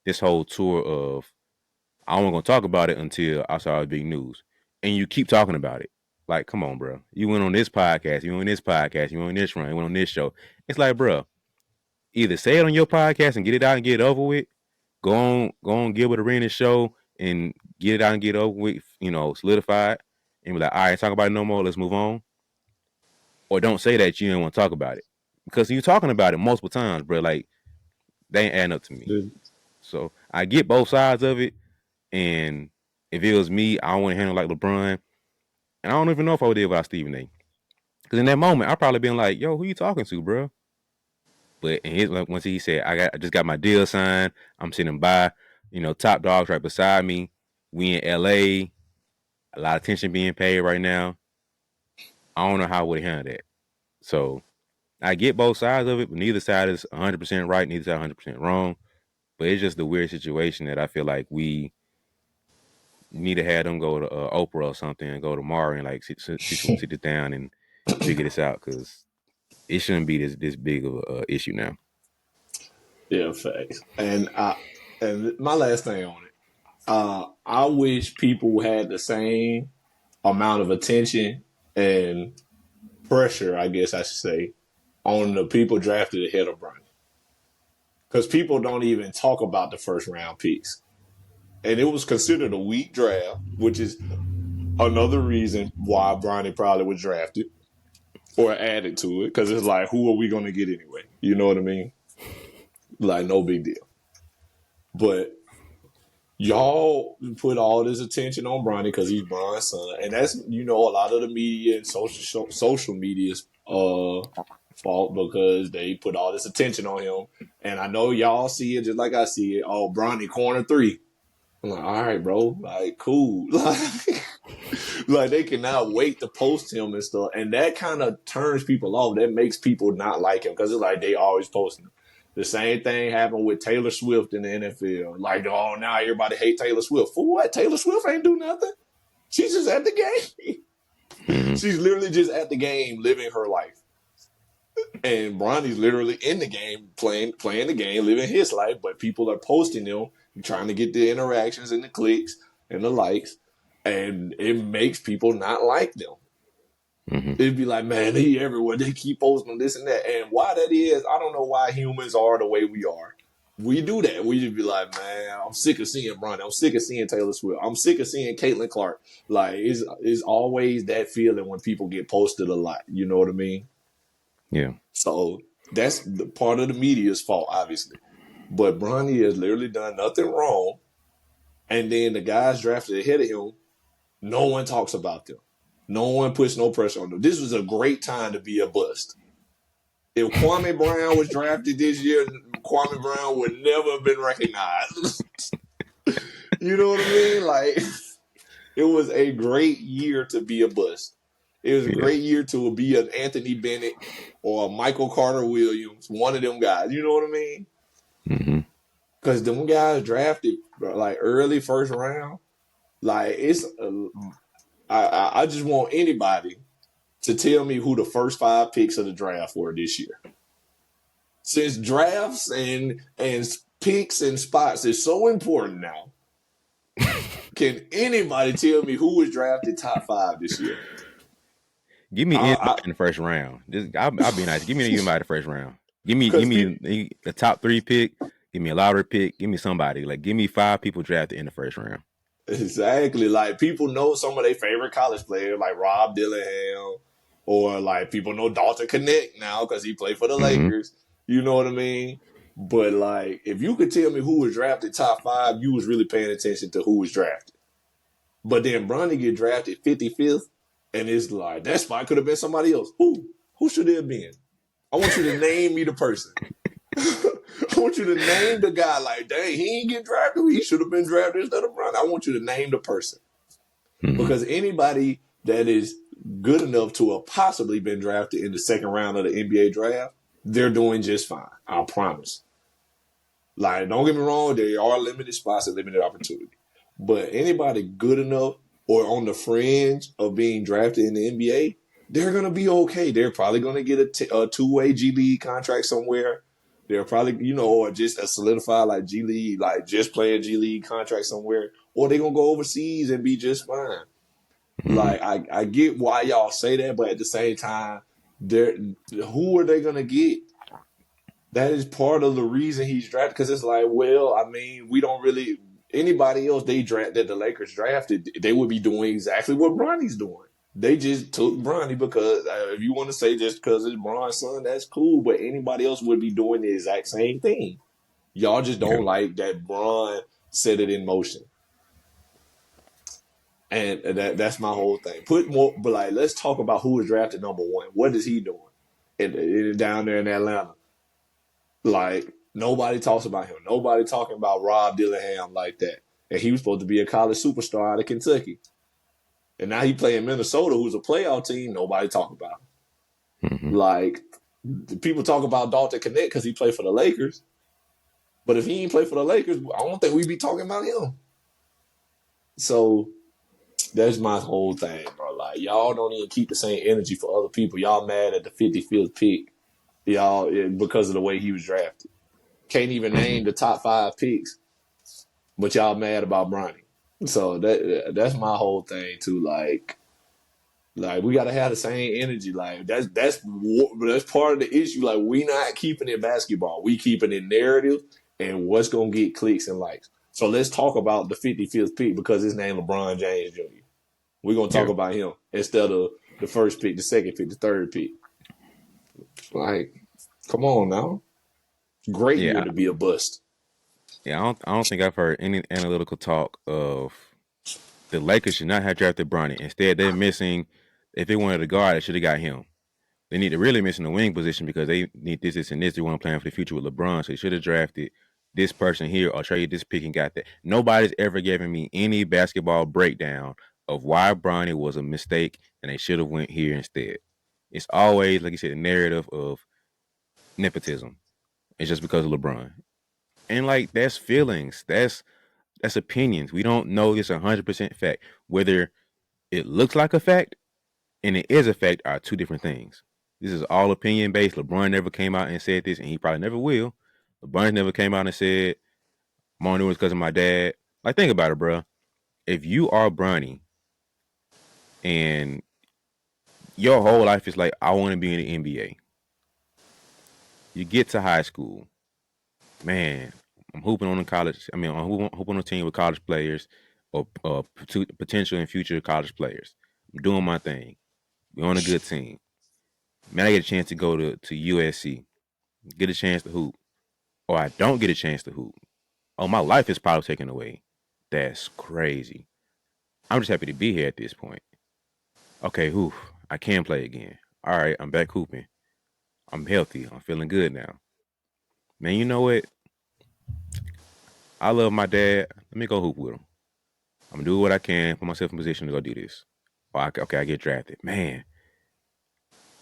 this whole tour of, I wasn't gonna talk about it until I saw the big news, and you keep talking about it. Like, come on, bro. You went on this podcast, you went on this podcast, you went on this run, you went on this show. It's like, bro, either say it on your podcast and get it out and get it over with. Go on, Gilbert Arenas show and get it out and get it over with. Solidified, and be like, all right, talk about it no more. Let's move on. Or don't say that you don't want to talk about it, because you're talking about it multiple times, bro. Like, they ain't adding up to me. So I get both sides of it. And if it was me, I want to handle like LeBron. And I don't even know if I would do it without Stephen A. Because in that moment, I probably been like, "Yo, who you talking to, bro?" But in his, like, once he said, I just got my deal signed. I'm sitting by, top dogs right beside me. We in LA. a lot of attention being paid right now. I don't know how I would handle that. So I get both sides of it, but neither side is 100% right, neither side 100% wrong. But it's just the weird situation that I feel like we need to have them go to Oprah or something and go to Mari and like sit this down and figure this out because it shouldn't be this big of a issue now. Yeah, facts. And my last thing on it. I wish people had the same amount of attention and pressure, I guess I should say, on the people drafted ahead of Bronny. Because people don't even talk about the first round picks. And it was considered a weak draft, which is another reason why Bronny probably was drafted or added to it. Because it's like, who are we going to get anyway? You know what I mean? Like, no big deal. But y'all put all this attention on Bronny because he's Bron's son, and that's a lot of the media and social media's fault because they put all this attention on him. And I know y'all see it just like I see it. Oh, Bronny corner 3. I'm like, all right, bro, like cool, like they cannot wait to post him and stuff, and that kind of turns people off. That makes people not like him because it's like they always posting him. The same thing happened with Taylor Swift in the NFL. Like, oh, now everybody hate Taylor Swift. For what? Taylor Swift ain't do nothing. She's just at the game. Mm-hmm. She's literally just at the game living her life. And Bronny's literally in the game, playing the game, living his life, but people are posting him, trying to get the interactions and the clicks and the likes, and it makes people not like them. Mm-hmm. It'd be like, man, he everywhere. They keep posting this and that. And why that is, I don't know why humans are the way we are. We do that. We just be like, man, I'm sick of seeing Bronny. I'm sick of seeing Taylor Swift. I'm sick of seeing Caitlin Clark. Like, it's always that feeling when people get posted a lot. You know what I mean? Yeah. So that's the part of the media's fault, obviously. But Bronny has literally done nothing wrong. And then the guys drafted ahead of him, no one talks about them. No one puts no pressure on them. This was a great time to be a bust. If Kwame Brown was drafted this year, Kwame Brown would never have been recognized. You know what I mean? Like, it was a great year to be a bust. It was a great year to be an Anthony Bennett or a Michael Carter Williams, one of them guys. You know what I mean? Mm-hmm. Because them guys drafted like early first round. Like, it's I just want anybody to tell me who the first 5 picks of the draft were this year. Since drafts and picks and spots is so important now, can anybody tell me who was drafted top 5 this year? Give me anybody in the first round. I'll be nice. Give me anybody in the first round. Give me the top 3 pick. Give me a lottery pick. Give me somebody. Like, give me 5 people drafted in the first round. Exactly. Like, people know some of their favorite college players, like Rob Dillingham, or like people know Dalton Knecht now because he played for the Lakers. You know what I mean? But like, if you could tell me who was drafted top 5, you was really paying attention to who was drafted. But then Bronny get drafted 55th, and it's like, that spot could have been somebody else. Who should it have been? I want you to name me the person. I want you to name the guy. Like, dang, he ain't get drafted. He should have been drafted instead of Bronny. I want you to name the person. Because anybody that is good enough to have possibly been drafted in the second round of the NBA draft, they're doing just fine. I promise. Like, don't get me wrong, there are limited spots and limited opportunity. But anybody good enough or on the fringe of being drafted in the NBA, they're going to be okay. They're probably going to get a two-way G League contract somewhere. They're probably, or just a solidified like G League, like just playing G League contract somewhere. Or they're going to go overseas and be just fine. Like, I get why y'all say that, but at the same time, who are they going to get? That is part of the reason he's drafted. Because it's like, well, I mean, we don't really – anybody else that the Lakers drafted, they would be doing exactly what Bronny's doing. They just took Bronny because if you want to say just because it's Bron's son, that's cool. But anybody else would be doing the exact same thing. Y'all just don't like that Bron set it in motion. And that's my whole thing. But like, let's talk about who was drafted number 1. What is he doing down there in Atlanta? Like, nobody talks about him. Nobody talking about Rob Dillingham like that. And he was supposed to be a college superstar out of Kentucky. And now he playing Minnesota, who's a playoff team. Nobody talk about him. Mm-hmm. Like people talk about Dalton Connect because he played for the Lakers. But if he ain't play for the Lakers, I don't think we'd be talking about him. So that's my whole thing, bro. Like y'all don't even keep the same energy for other people. Y'all mad at the 55th pick, y'all because of the way he was drafted. Can't even Mm-hmm. name the top 5 picks, but y'all mad about Bronny. So that's my whole thing too. Like we gotta have the same energy. Like that's part of the issue. Like we not keeping it basketball. We keeping it narrative and what's gonna get clicks and likes. So let's talk about the 55th pick because his name LeBron James Jr. We're gonna talk Yeah. about him instead of the first pick, the second pick, the third pick. Like, come on now. Great year Yeah. to be a bust. Yeah. I don't think I've heard any analytical talk of the Lakers should not have drafted Bronny. Instead, they're missing. If they wanted a guard, they should have got him. They need to really miss in the wing position because they need this, and this. They want to plan for the future with LeBron. So they should have drafted this person here or traded this pick and got that. Nobody's ever given me any basketball breakdown of why Bronny was a mistake and they should have went here instead. It's always, like you said, the narrative of nepotism. It's just because of LeBron. And like that's feelings. That's opinions. We don't know this 100% fact. Whether it looks like a fact and it is a fact are two different things. This is all opinion based. LeBron never came out and said this, and he probably never will. LeBron never came out and said, I'm only doing this because of my dad. Like, think about it, bro. If you are Bronny and your whole life is like, I want to be in the NBA, you get to high school, man, I'm hooping on the college. I mean, I'm hooping on a team with college players or potential and future college players. I'm doing my thing. We're on a good team. Man, I get a chance to go to USC, get a chance to hoop, or I don't get a chance to hoop. Oh, my life is probably taken away. That's crazy. I'm just happy to be here at this point. Okay, whew, I can play again. All right, I'm back hooping. I'm healthy. I'm feeling good now. Man, you know what? I love my dad. Let me go hoop with him. I'm gonna do what I can, put myself in position to go do this. Okay, I get drafted. Man,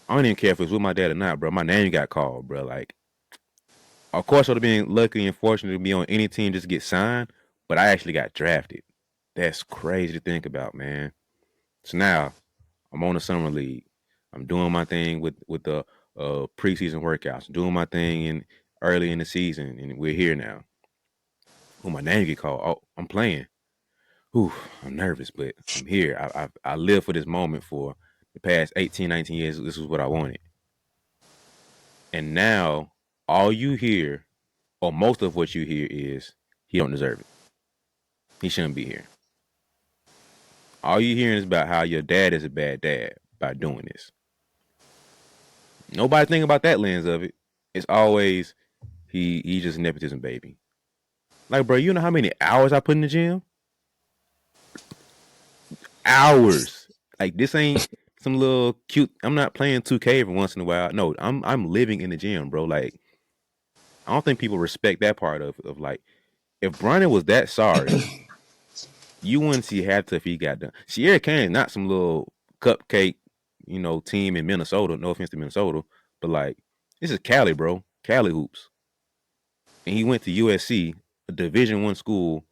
I don't even care if it's with my dad or not, bro. My name got called, bro. Like, of course, I would have been lucky and fortunate to be on any team just to get signed, but I actually got drafted. That's crazy to think about, man. So now I'm on the summer league. I'm doing my thing with the preseason workouts, doing my thing in early in the season, and we're here now. Oh, my name get called. Oh, I'm playing. Whew, I'm nervous, but I'm here. I live for this moment for the past 18, 19 years. This is what I wanted. And now all you hear, or most of what you hear is, he don't deserve it. He shouldn't be here. All you hearing is about how your dad is a bad dad by doing this. Nobody think about that lens of it. It's always he just a nepotism baby. Like, bro, you know how many hours I put in the gym? Hours. Like this ain't some little cute. I'm not playing 2K every once in a while. No, I'm living in the gym, bro. Like I don't think people respect that part of like if Bronny was that sorry, you wouldn't see half if he got done. Sierra Kane, not some little cupcake, team in Minnesota. No offense to Minnesota, but like this is Cali, bro. Cali hoops, and he went to USC, a Division I school,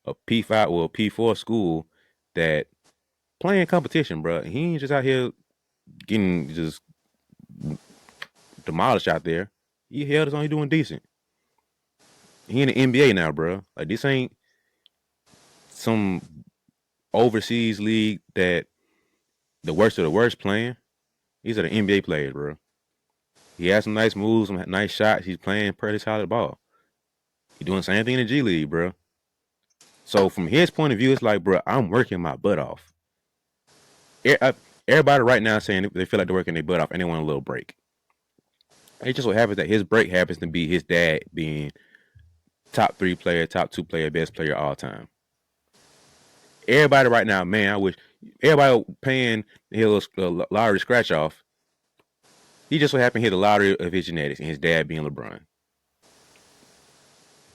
a P5 or a P4 school that playing competition, bro. He ain't just out here getting just demolished out there. He held his own. He doing decent. He in the NBA now, bro. Like this ain't some overseas league that the worst of the worst playing. These are the NBA players, bro. He has some nice moves, some nice shots. He's playing pretty solid ball. He doing the same thing in the G League, bro. So from his point of view, it's like, bro, I'm working my butt off. Everybody right now saying they feel like they're working their butt off and they want a little break. It just so happens that his break happens to be his dad being top 3 player, top 2 player, best player all time. Everybody right now, man, I wish everybody paying his lottery scratch off. He just so happened to hit the lottery of his genetics and his dad being LeBron.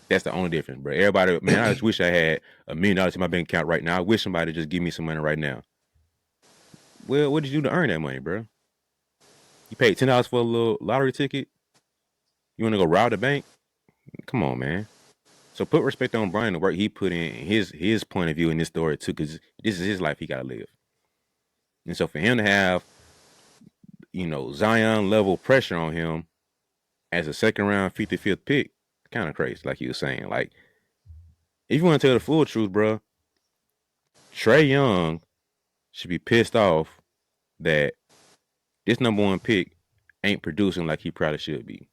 That's the only difference, bro. Everybody, man, I just wish I had $1 million in my bank account right now. I wish somebody just give me some money right now. Well, what did you do to earn that money, bro? You paid $10 for a little lottery ticket. You want to go rob the bank? Come on, man. So put respect on Brian, the work he put in, his point of view in this story too, because this is his life he gotta live. And so for him to have, Zion level pressure on him as a second round 55th pick, kind of crazy, like you were saying. Like, if you want to tell the full truth, bro, Trey Young should be pissed off that this number one pick ain't producing like he probably should be.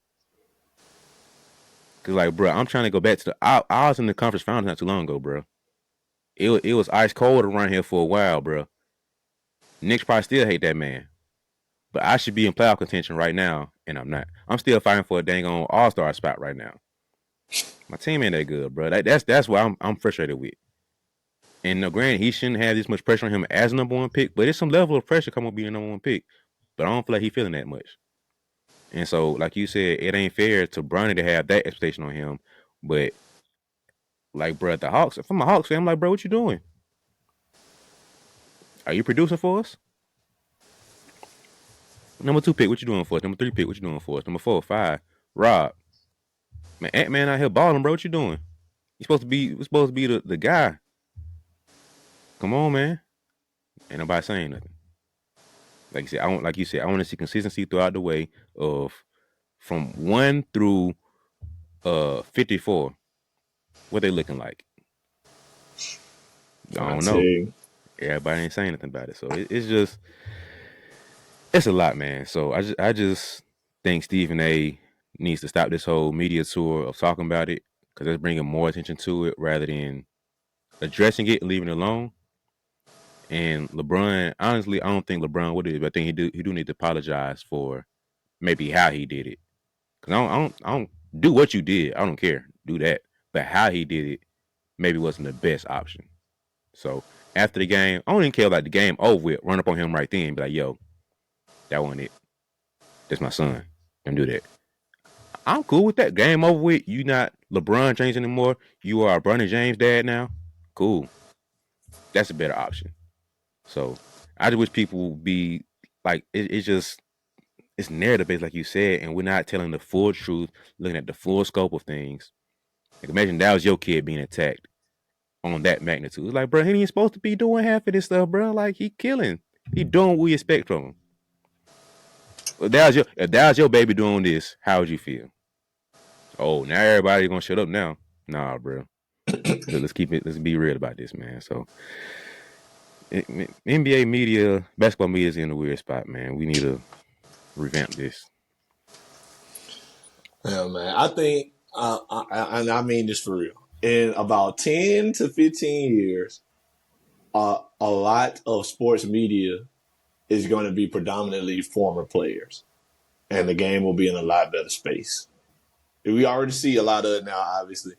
Cause like, bro, I'm trying to go back to I was in the conference finals not too long ago, bro. It was ice cold around here for a while, bro. Knicks probably still hate that man, but I should be in playoff contention right now, and I'm not. I'm still fighting for a dang on All Star spot right now. My team ain't that good, bro. That's what I'm frustrated with. And no, granted, he shouldn't have this much pressure on him as a number one pick, but it's some level of pressure coming with being a number one pick. But I don't feel like he's feeling that much. And so, like you said, it ain't fair to Bronny to have that expectation on him. But like, bro, the Hawks, if I'm a Hawks fan, I'm like, bro, what you doing? Are you producing for us? Number two pick, what you doing for us? Number three pick, what you doing for us? Number four, five, Rob. Man, Ant-Man out here balling, bro. What you doing? You supposed to be the guy. Come on, man. Ain't nobody saying nothing. Like you said, I want to see consistency throughout the way of from 1 through 54. What they looking like? I I don't tell know. you, Everybody ain't saying nothing about it. So it's just it's a lot, man. So I just think Stephen A needs to stop this whole media tour of talking about it because it's bringing more attention to it rather than addressing it and leaving it alone. And LeBron, honestly, I don't think LeBron would have. I think he do need to apologize for maybe how he did it. Cause I don't do what you did. I don't care. Do that. But how he did it maybe wasn't the best option. So after the game, I don't even care about the game over with. Run up on him right then and be like, yo, that wasn't it. That's my son. Don't do that. I'm cool with that. Game over with. You not LeBron James anymore. You are Bronny James' dad now. Cool. That's a better option. So I just wish people would be like it's just it's narrative based like you said, and we're not telling the full truth, looking at the full scope of things. Like imagine that was your kid being attacked on that magnitude. It's like, bro, he ain't supposed to be doing half of this stuff, bro. Like he killing. He doing what we expect from him. If that was your baby doing this, how would you feel? Oh, now everybody gonna shut up now. Nah, bro. Let's keep it. Let's be real about this, man. So, NBA media, basketball media is in a weird spot, man. We need to revamp this. yeah, man. I think, and I mean this for real. In about 10 to 15 years, a lot of sports media is going to be predominantly former players, and the game will be in a lot better space. We already see a lot of it now, obviously.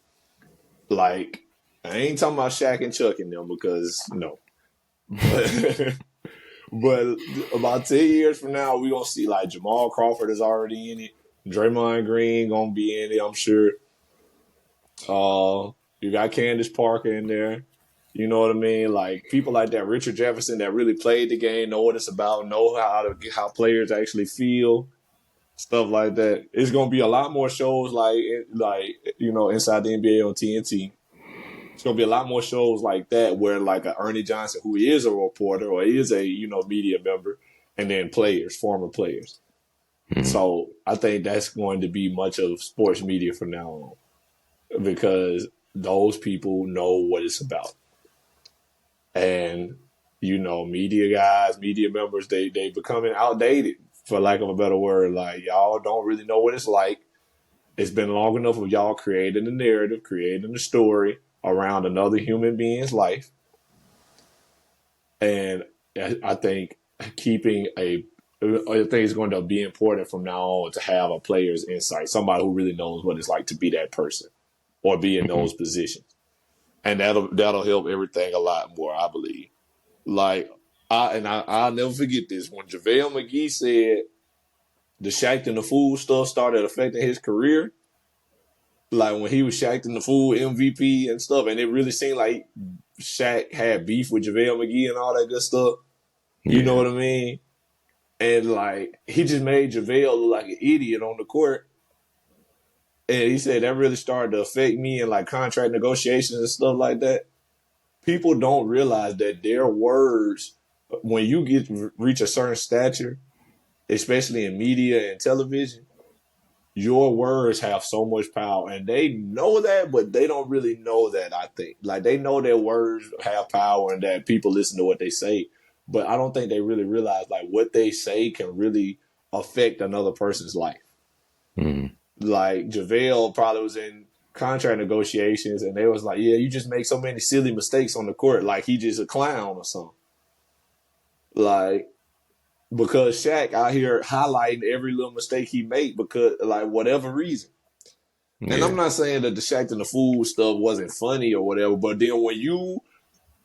Like, I ain't talking about Shaq and Chuck and them because no. But about 10 years from now, we're going to see like Jamal Crawford is already in it. Draymond Green going to be in it, I'm sure. You got Candace Parker in there. You know what I mean? Like people like that, Richard Jefferson, that really played the game, know what it's about, know how players actually feel, stuff like that. It's gonna be a lot more shows like inside the NBA on TNT. It's gonna be a lot more shows like that where like a Ernie Johnson, who is a reporter or is a media member, and then players, former players. Mhm. So I think that's going to be much of sports media from now on because those people know what it's about. And media guys, media members, they becoming outdated for lack of a better word. Like y'all don't really know what it's like. It's been long enough of y'all creating the narrative, creating the story around another human being's life. And I think I think it's going to be important from now on to have a player's insight, somebody who really knows what it's like to be that person or be in Mhm. those positions, and that'll help everything a lot more, I believe. Like I'll never forget this when JaVale McGee said the Shaq and the Fool stuff started affecting his career. Like when he was Shaq and the Fool MVP and stuff, and it really seemed like Shaq had beef with JaVale McGee and all that good stuff. You know Yeah. what I mean? And like he just made JaVale look like an idiot on the court. And he said that really started to affect me in like contract negotiations and stuff like that. People don't realize that their words, when you get reach a certain stature, especially in media and television, your words have so much power, and they know that, but they don't really know that. I think like they know their words have power and that people listen to what they say, but I don't think they really realize like what they say can really affect another person's life. Mm-hmm. Like JaVale probably was in contract negotiations, and they was like, "Yeah, you just make so many silly mistakes on the court, like he just a clown or something." Like because Shaq out here highlighting every little mistake he made because like whatever reason. And I'm Yeah. not saying that the Shaq and the Fool stuff wasn't funny or whatever, but then when you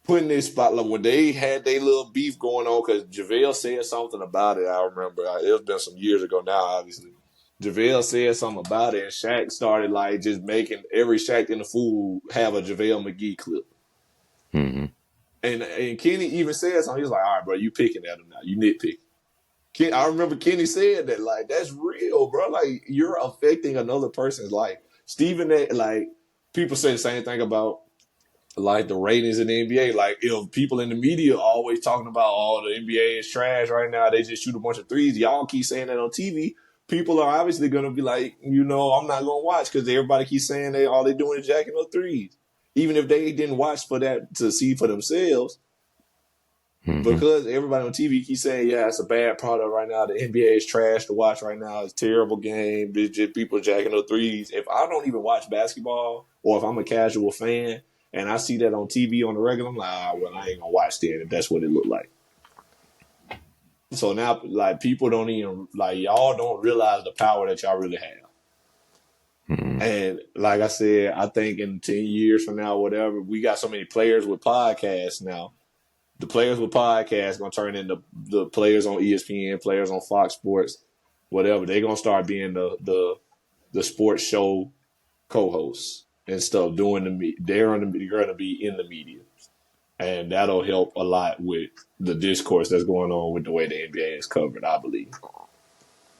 put in this spot, like when they had their little beef going on, because JaVale said something about it, I remember. It's been some years ago now, obviously. JaVale said something about it, and Shaq started like just making every Shaq and the Fool have a JaVale McGee clip. Mm-hmm. And Kenny even said something. He was like, all right, bro, you picking at him now. You nitpicking. I remember Kenny said that, like, that's real, bro. Like, you're affecting another person's life. Stephen A, like, people say the same thing about, like, the ratings in the NBA. Like, if people in the media are always talking about, oh, the NBA is trash right now, they just shoot a bunch of threes. Y'all keep saying that on TV. People are obviously going to be like, I'm not going to watch because everybody keeps saying all they doing is jacking up threes. Even if they didn't watch for that to see for themselves, Mm-hmm. because everybody on TV keeps saying, yeah, it's a bad product right now. The NBA is trash to watch right now. It's a terrible game. It's just people jacking up threes. If I don't even watch basketball or if I'm a casual fan and I see that on TV on the regular, I'm like, well, I ain't going to watch that if that's what it looked like. So now, like, people don't even, like, y'all don't realize the power that y'all really have. Mm-hmm. And like I said, I think in 10 years from now, whatever, we got so many players with podcasts now. The players with podcasts gonna turn into the players on ESPN, players on Fox Sports, whatever. They're gonna start being the sports show co-hosts and stuff. Doing they're gonna be in the media, and that'll help a lot with the discourse that's going on with the way the NBA is covered. I believe.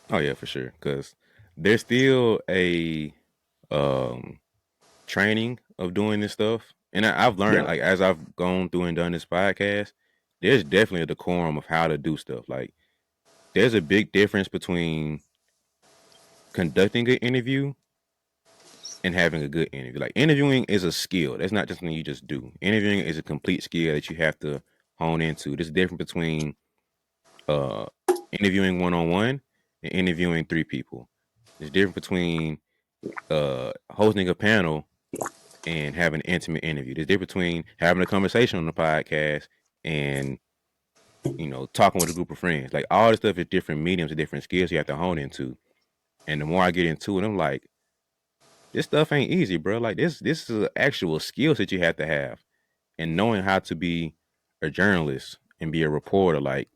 Oh yeah, for sure. Because there's still a um training of doing this stuff, and I've learned Yeah. like as I've gone through and done this podcast, there's definitely a decorum of how to do stuff. Like there's a big difference between conducting an interview and having a good interview. Like interviewing is a skill. That's not just something you just do. Interviewing is a complete skill that you have to hone into. There's a difference between uh interviewing one on one and interviewing three people. There's a difference between hosting a panel and having an intimate interview. There's a difference between having a conversation on the podcast and talking with a group of friends. Like all this stuff is different mediums and different skills you have to hone into. And the more I get into it, I'm like, this stuff ain't easy, bro. Like this is an actual skills that you have to have. And knowing how to be a journalist and be a reporter, like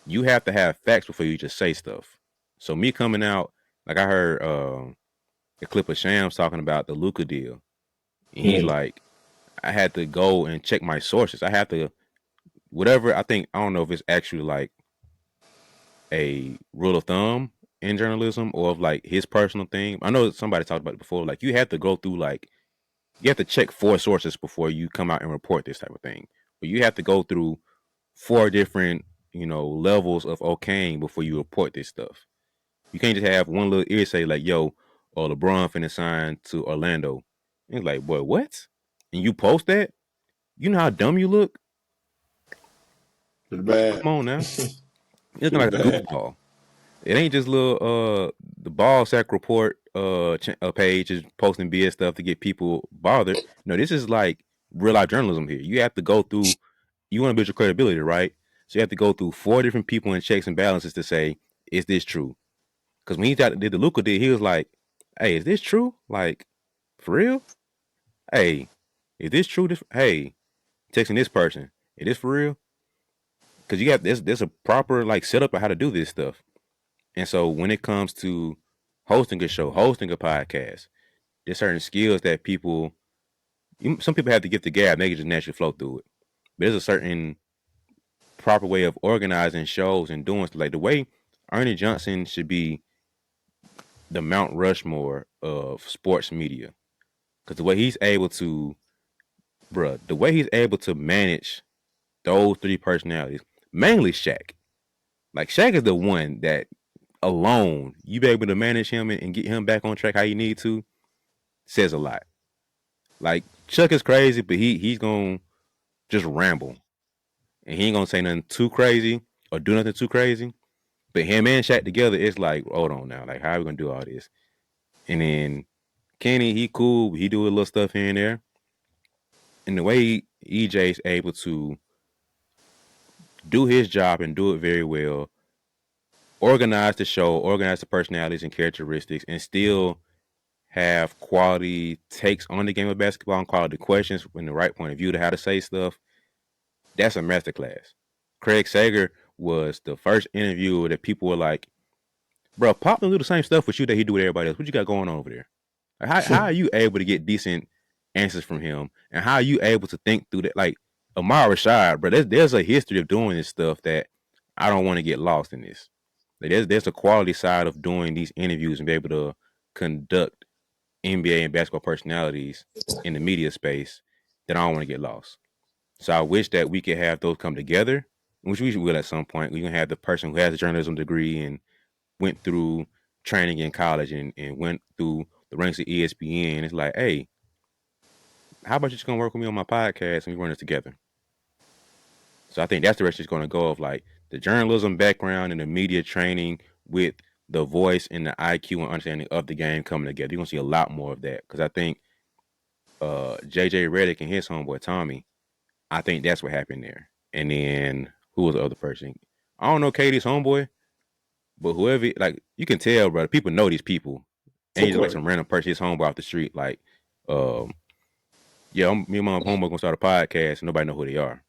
you have to have facts before you just say stuff. So me coming out, like I heard a clip of Shams talking about the Luca deal. And he's Mm. like, I had to go and check my sources. I have to whatever I don't know if it's actually like a rule of thumb in journalism or of like his personal thing. I know somebody talked about it before. Like you have to go through like you have to check four sources before you come out and report this type of thing. But you have to go through four different, levels of okaying before you report this stuff. You can't just have one little ear say like, yo, or LeBron finna sign to Orlando. And it's like, boy, what? And you post that? You know how dumb you look? Pretty Like, bad. come on now. You're looking Pretty like a bad. goofball. It ain't just little the ball sack report page is posting BS stuff to get people bothered. No, this is like real life journalism here. You have to go through. You want to build your credibility, right? So you have to go through four different people in checks and balances to say, is this true? Because when did the Luca did, he was like, hey, is this true? Like for real? Hey, is this true? Hey, texting this person, is this for real? Because you got there's a proper like setup of how to do this stuff. And so when it comes to hosting a show, hosting a podcast, there's certain skills that some people have to get the gab. They can just naturally flow through it. But there's a certain proper way of organizing shows and doing stuff. Like the way Ernie Johnson should be the Mount Rushmore of sports media. Because the way he's able to, bruh, the way he's able to manage those three personalities, mainly Shaq. Like Shaq is the one that alone you be able to manage him and get him back on track how you need to says a lot. Like Chuck is crazy, but he's gonna just ramble and he ain't gonna say nothing too crazy or do nothing too crazy. But him and Shaq together, it's like, hold on now, like how are we gonna do all this? And then Kenny, he cool, he do a little stuff here and there. And the way EJ's able to do his job and do it very well, organize the show, organize the personalities and characteristics, and still have quality takes on the game of basketball and quality questions from the right point of view to how to say stuff. That's a masterclass. Craig Sager was the first interviewer that people were like, bro, Pop don't do the same stuff with you that he do with everybody else. What you got going on over there? Like, how are you able to get decent answers from him? And how are you able to think through that? Like Amar Rashad, bro, there's a history of doing this stuff that I don't want to get lost in this. Like, there's a quality side of doing these interviews and be able to conduct NBA and basketball personalities in the media space that I don't want to get lost. So I wish that we could have those come together, which we will at some point. We can have the person who has a journalism degree and went through training in college and went through the ranks of ESPN. It's like, hey, how about you just gonna work with me on my podcast and we run this together? So I think that's the direction it's gonna go of like the journalism background and the media training with the voice and the IQ and understanding of the game coming together. You're gonna see a lot more of that because I think JJ Redick and his homeboy Tommy, I think that's what happened there. And then who was the other person? I don't know Katie's homeboy, but whoever, like, you can tell, bro. People know these people. And Of he's just like course. some random person, his homeboy off the street. Like, um, yeah, me and my homeboy gonna start a podcast, and nobody know who they are.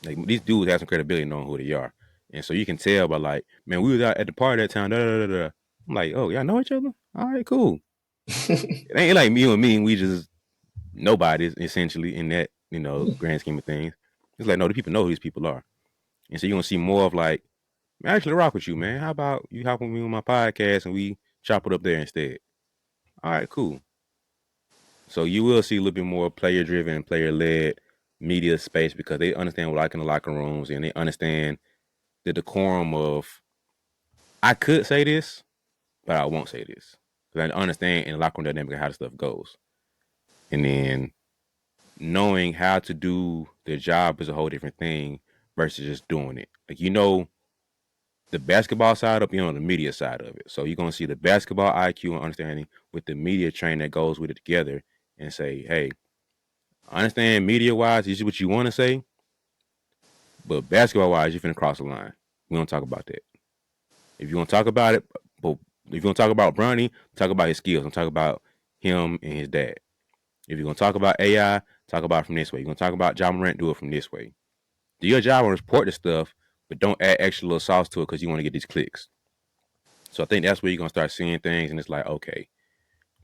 Like these dudes have some credibility knowing who they are, and so you can tell by like, man, we was out at the party that time. Da, da, da, da. I'm like, oh, y'all know each other? All right, cool. It ain't like you and me, and we just nobody essentially in that grand scheme of things. It's like no, the people know who these people are, and so you're gonna see more of like, man, I actually rock with you, man. How about you hop with me on my podcast and we chop it up there instead? All right, cool. So you will see a little bit more player driven and player led media space because they understand what I like in the locker rooms and they understand the decorum of I could say this, but I won't say this. Because I understand in the locker room dynamic of how the stuff goes. And then knowing how to do their job is a whole different thing versus just doing it. Like the basketball side up, the media side of it. So you're gonna see the basketball IQ and understanding with the media training that goes with it together and say, hey, I understand media wise, this is what you want to say, but basketball wise, you're finna cross the line. We don't talk about that. If you want to talk about it, but if you want to talk about Bronny, talk about his skills. Don't talk about him and his dad. If you're gonna talk about AI, talk about it from this way. You're gonna talk about John Morant, do it from this way. Do your job and report the stuff, but don't add extra little sauce to it because you want to get these clicks. So I think that's where you're gonna start seeing things, and it's like, okay,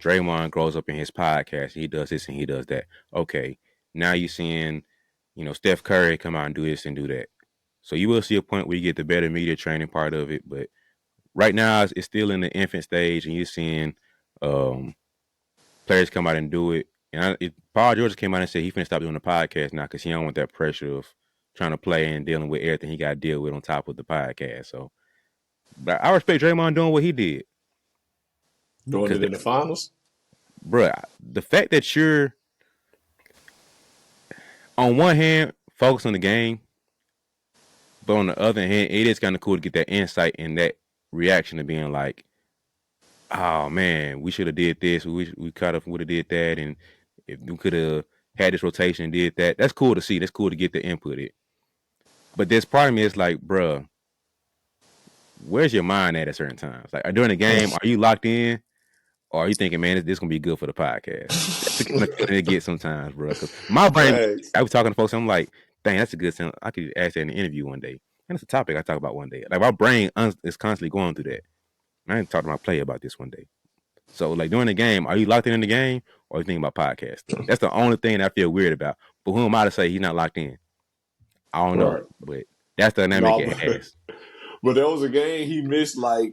Draymond grows up in his podcast, he does this and he does that. Okay, now you're seeing, Steph Curry come out and do this and do that. So you will see a point where you get the better media training part of it, but right now it's still in the infant stage, and you're seeing um, players come out and do it. And Paul George came out and said he finna stop doing the podcast now because he don't want that pressure of trying to play and dealing with everything he got to deal with on top of the podcast. So, but I respect Draymond doing what he did Doing because, it in the finals. bruh, the fact that you're on one hand focused on the game, but on the other hand, it is kind of cool to get that insight and that reaction of being like, oh man, we should have did this. We kind of would have did that, and if we could have had this rotation and did that, that's cool to see. That's cool to get the input. It, but this part of me is like, bruh, where's your mind at certain times? Like during the game, are you locked in, or are you thinking, man, this gonna be good for the podcast? That's the kind of feeling it gets sometimes, bro. Because my brain, Facts. I was talking to folks, I'm like, dang, that's a good sound. I could ask that in an interview one day. And it's a topic I talk about one day. Like my brain is constantly going through that. I ain't talking to my player about this one day. So like during the game, are you locked in the game, or are you thinking about podcast stuff? That's the only thing that I feel weird about. But who am I to say he's not locked in? I don't know, Right. but That's the dynamic No, it has. but there was a game he missed like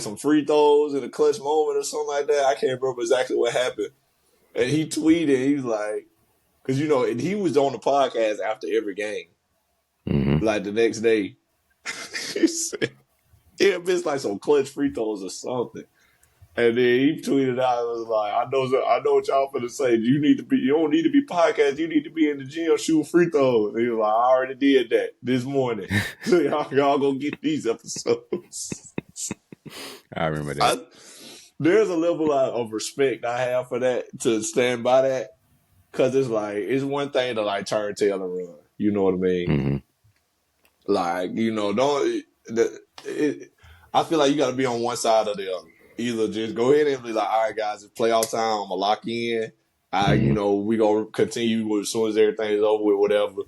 some free throws in a clutch moment or something like that. I can't remember exactly what happened. And he tweeted, he was like, because and he was on the podcast after every game, Mm-hmm. like the next day. He said he had missed like some clutch free throws or something. And then he tweeted out, it was like, I know what y'all finna say. You don't need to be podcast. You need to be in the gym shooting free throws. And he was like, I already did that this morning. So y'all go get these episodes. I remember that. I, there's a level of respect I have for that, to stand by that. Cause it's like, it's one thing to like turn tail and run. You know what I mean? Mm-hmm. Like, don't, I feel like you got to be on one side or the other. Either just go ahead and be like, all right, guys, it's playoff time. I'm gonna lock in. Mm-hmm. We gonna continue as soon as everything is over with, whatever.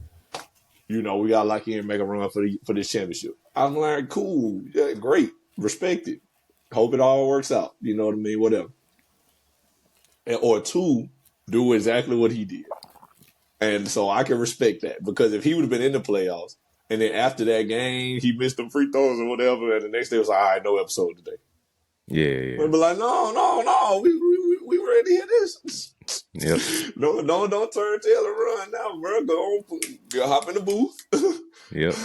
We gotta lock in and make a run for this championship. I'm like, cool, yeah, great, respect it. Hope it all works out. You know what I mean? Whatever. Or two, do exactly what he did. And so I can respect that, because if he would have been in the playoffs and then after that game he missed them free throws or whatever, and the next day was like, all right, no episode today. Yeah, We'd yeah. be like, no, we ready to hear this. Yep. No, don't turn tail and run now, bro. Go hop in the booth. Yep.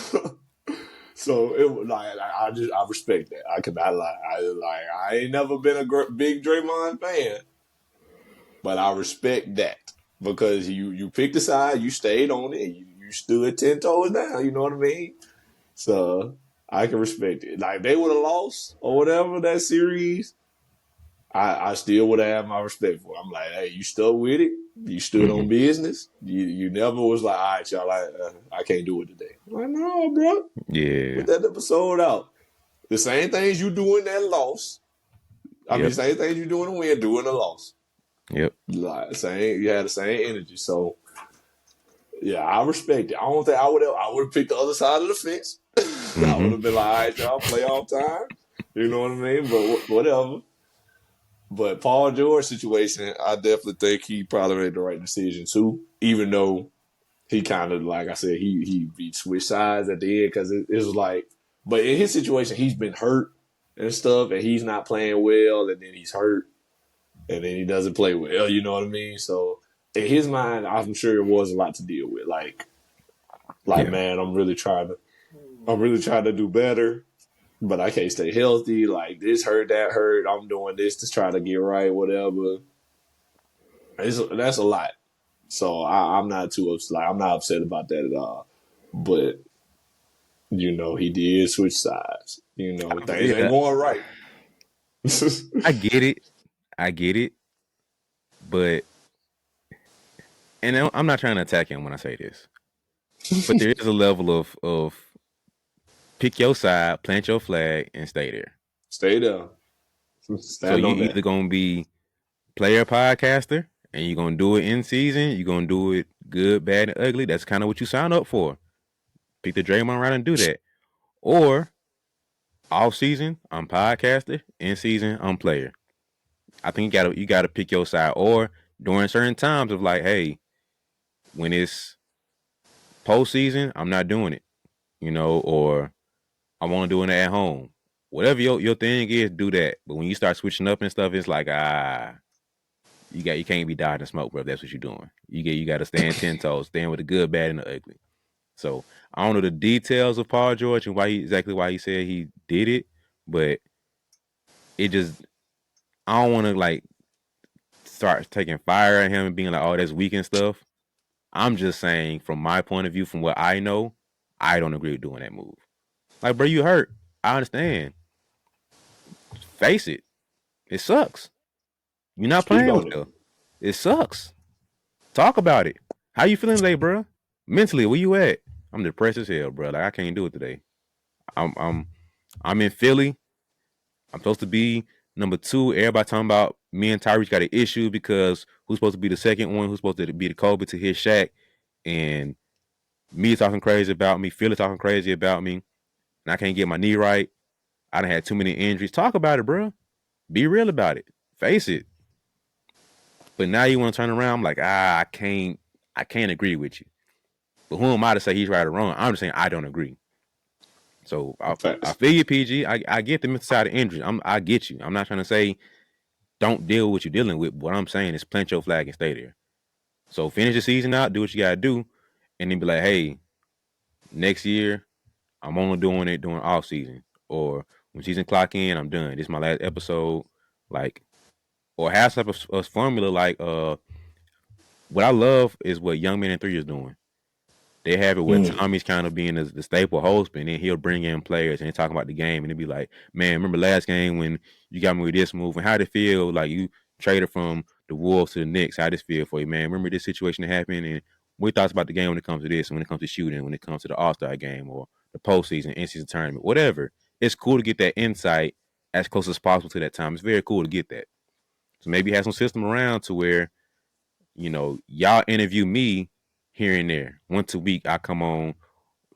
So it was like, I respect that. I cannot lie. I ain't never been a big Draymond fan, but I respect that, because you picked a side, you stayed on it, and you stood 10 toes down. You know what I mean? So I can respect it. Like, they would have lost or whatever that series, I still would have my respect for it. I'm like, hey, you stuck with it. You stood Mm-hmm. on business. You never was like, all right, y'all, I can't do it today. I'm like, no, bro. Yeah. Put that episode out. The same things you do in that loss. I mean, Yep. same things you do in the win, do in the loss. Yep. Like, you had the same energy. So yeah, I respect it. I don't think I would have picked the other side of the fence. I would Mm-hmm. have been like, all right, y'all, playoff time. You know what I mean? But whatever. But Paul George situation, I definitely think he probably made the right decision too. Even though he kind of, like I said, he switched sides at the end, because it was like, but in his situation, he's been hurt and stuff, and he's not playing well, and then he's hurt, and then he doesn't play well. You know what I mean? So in his mind, I'm sure it was a lot to deal with. Like, Yeah. man, I'm really trying to do better, but I can't stay healthy. Like, this hurt, that hurt. I'm doing this to try to get right, whatever. That's a lot. So I'm not too upset. Like, I'm not upset about that at all. But he did switch sides. Things ain't Yeah. going right. I get it. I get it. But and I'm not trying to attack him when I say this, but there is a level of pick your side, plant your flag, and stay there. Stay there. So Stand you on that. either gonna be player podcaster and you're gonna do it in season, you're gonna do it good, bad, and ugly. That's kind of what you signed up for. Pick the Draymond right and do that. Or off season, I'm podcaster. In season, I'm player. I think you gotta pick your side. Or during certain times of like, hey, when it's postseason, I'm not doing it. Or I want to do it at home. Whatever your thing is, do that. But when you start switching up and stuff, it's like you can't be dodging smoke, bro. If that's what you're doing. You got to stand 10 toes, stand with the good, bad, and the ugly. So I don't know the details of Paul George and why he said he did it, but it just I don't want to like start taking fire at him and being like, oh, that's weak and stuff. I'm just saying from my point of view, from what I know, I don't agree with doing that move. Like, bro, you hurt. I understand. Face it. It sucks. You're not Speak playing on it. well. It sucks. Talk about it. How you feeling today, bro? Mentally, where you at? I'm depressed as hell, bro. Like I can't do it today. I'm I'm I'm in Philly. I'm supposed to be number two. Everybody talking about me and Tyrese got an issue because who's supposed to be the second one? Who's supposed to be the Kobe to his Shaq? And me talking crazy about me, Philly talking crazy about me, and I can't get my knee right. I done had too many injuries. Talk about it, bro. Be real about it. Face it. But now you want to turn around. I'm like, I can't agree with you. But who am I to say he's right or wrong? I'm just saying I don't agree. So I Facts. feel you, PG. I get the mental side of injury. I get you. I'm not trying to say don't deal with what you're dealing with. What I'm saying is plant your flag and stay there. So finish the season out, do what you gotta do, and then be like, hey, next year I'm only doing it during off season. Or when season clock in, I'm done. This is my last episode. Like, or have some type of a formula like what I love is what Young Men in Three is doing. They have it where Mm. Tommy's kind of being the staple host, and then he'll bring in players and talk about the game, and it'll be like, "Man, remember last game when you got me with this move, and how did it feel? Like you traded from the Wolves to the Knicks. How did it feel for you, man? Remember this situation that happened, and what thoughts about the game when it comes to this, and when it comes to shooting, when it comes to the All Star game or the postseason, in season tournament, whatever. It's cool to get that insight as close as possible to that time. It's very cool to get that. So maybe have some system around to where y'all interview me here and there. Once a week, I come on,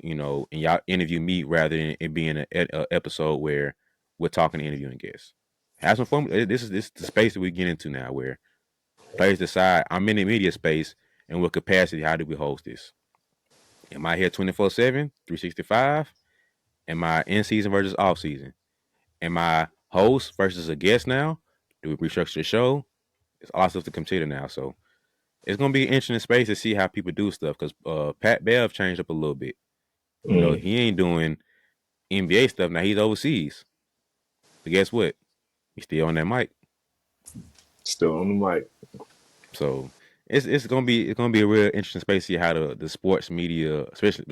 and y'all interview me rather than it being an episode where we're talking and interviewing guests. Have some fun. This is the space that we get into now where players decide I'm in the media space and what capacity, how do we host this? Am I here 24/7, 365? Am I in season versus off season? Am I host versus a guest now? Do we restructure the show? It's all stuff to consider now. So it's gonna be an interesting space to see how people do stuff because Pat Bev changed up a little bit. Mm. He ain't doing NBA stuff now. He's overseas, but guess what? He's still on that mic. Still on the mic. So it's gonna be a real interesting space to see how the sports media, especially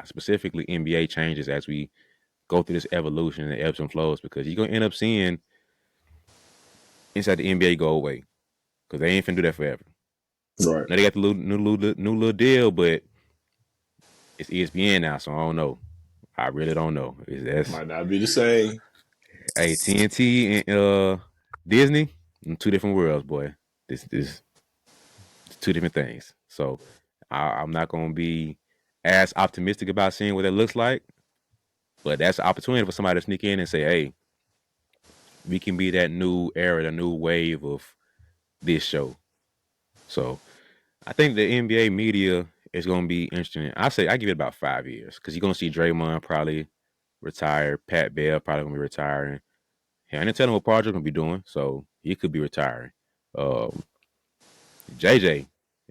specifically NBA, changes as we go through this evolution and ebbs and flows because you're gonna end up seeing inside the NBA go away because they ain't finna do that forever. Right. Now they got the new little deal, but it's ESPN now, so I don't know. I really don't know. That's Might not be the same. hey TNT and Disney, two different worlds, boy. This two different things. So I'm not gonna be as optimistic about seeing what it looks like, but that's an opportunity for somebody to sneak in and say, hey, we can be that new era, the new wave of this show. So I think the NBA media is gonna be interesting. I say I give it about 5 years because you're gonna see Draymond probably retire, Pat Bell probably gonna be retiring. Yeah, I didn't tell him what Paul George gonna be doing, so he could be retiring. Um, JJ,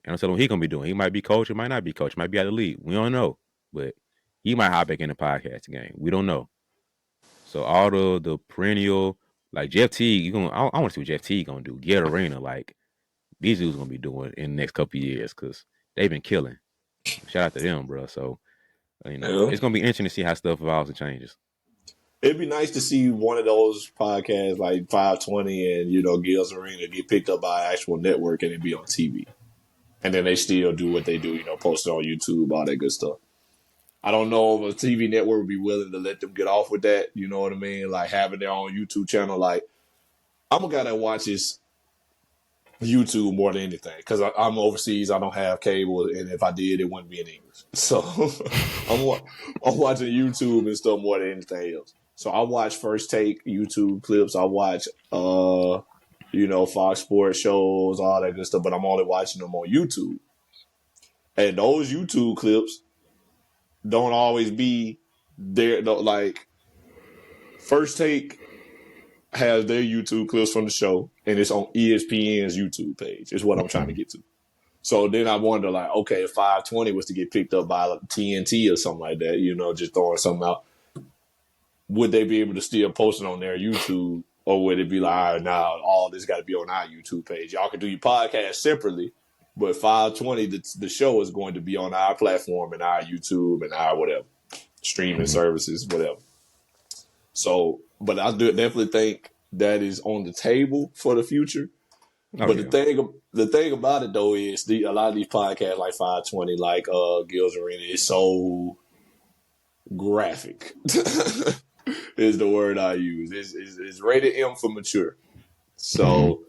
I don't tell him what he gonna be doing. He might be coach, he might not be coach, might be out of the league. We don't know, but he might hop back in the podcast game. We don't know. So all the perennial like Jeff Teague, you gonna I want to see what Jeff Teague gonna do. Get Arena like these dudes gonna be doing in the next couple of years because they've been killing. Shout out to them, bro. So Yeah. it's gonna be interesting to see how stuff evolves and changes. It'd be nice to see one of those podcasts like 520 and Gil's Arena get picked up by an actual network and it be on TV. And then they still do what they do, post it on YouTube, all that good stuff. I don't know if a TV network would be willing to let them get off with that. You know what I mean? Like having their own YouTube channel. Like I'm a guy that watches YouTube more than anything because I'm overseas. I don't have cable, and if I did, it wouldn't be in English. So I'm watching YouTube and stuff more than anything else. So I watch First Take YouTube clips. I watch Fox Sports shows, all that good stuff. But I'm only watching them on YouTube, and those YouTube clips don't always be there. Like First Take has their YouTube clips from the show, and it's on ESPN's YouTube page. Is what I'm trying to get to. So then I wonder, like, okay, if 520 was to get picked up by like TNT or something like that, just throwing something out, would they be able to still post it on their YouTube, or would it be like, all right, now all this got to be on our YouTube page? Y'all can do your podcast separately, but 520, the show is going to be on our platform and our YouTube and our whatever streaming Mm-hmm. services, whatever. So, but I definitely think that is on the table for the future. Oh But yeah. the thing about it though is a lot of these podcasts like 520, like Gil's Arena, is so graphic. Is the word I use. It's rated M for mature. Mm-hmm. So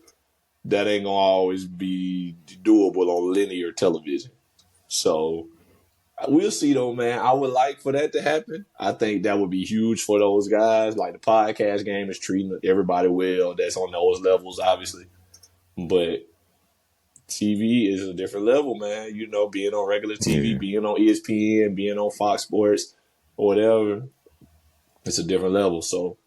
that ain't gonna always be doable on linear television. So we'll see though, man. I would like for that to happen. I think that would be huge for those guys. Like the podcast game is treating everybody well. That's on those levels, obviously. But TV is a different level, man. You know, being on regular TV, Yeah, being on ESPN, being on Fox Sports, or whatever, it's a different level. So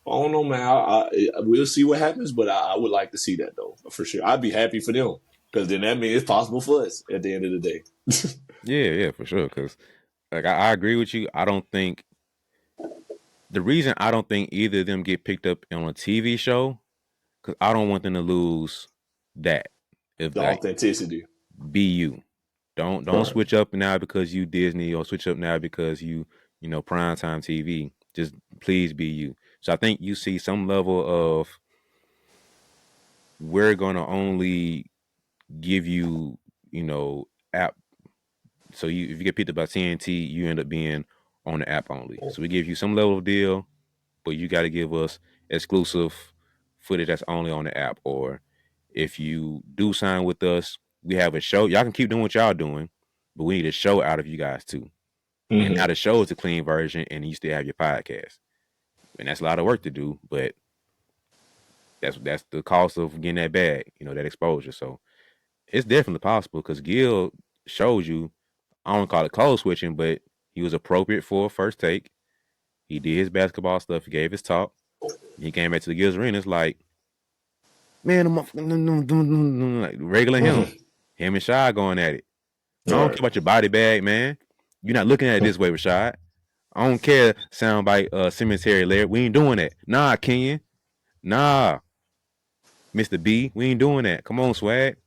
I don't know, man. We'll see what happens, but I would like to see that though for sure. I'd be happy for them because then that means it's possible for us at the end of the day. yeah, for sure. Because like I agree with you. I don't think the reason I don't think either of them get picked up on a TV show because I don't want them to lose that. If The like authenticity. be you, don't Right. switch up now because you Disney or switch up now because you primetime TV. Just please be you. So I think you see some level of we're gonna only give you app. So if you get picked up by TNT, you end up being on the app only. So we give you some level of deal, but you got to give us exclusive footage that's only on the app. Or if you do sign with us, we have a show. Y'all can keep doing what y'all doing, but we need a show out of you guys too. And now Mm-hmm. the show is a clean version, and you still have your podcast. And that's a lot of work to do, but that's the cost of getting that bag, that exposure. So it's definitely possible because Gil showed you. I don't call it code switching, but he was appropriate for a first take. He did his basketball stuff. He gave his talk. He came back to the Gil's arena. It's like, man, I'm like regular him. Mm-hmm. Him and Shy going at it. I All don't care right. about your body bag, man. You're not looking at it this way, Rashad. I don't care, soundbite cemetery Larry. We ain't doing that. Nah, Kenyon. Nah, Mr. B. We ain't doing that. Come on, swag.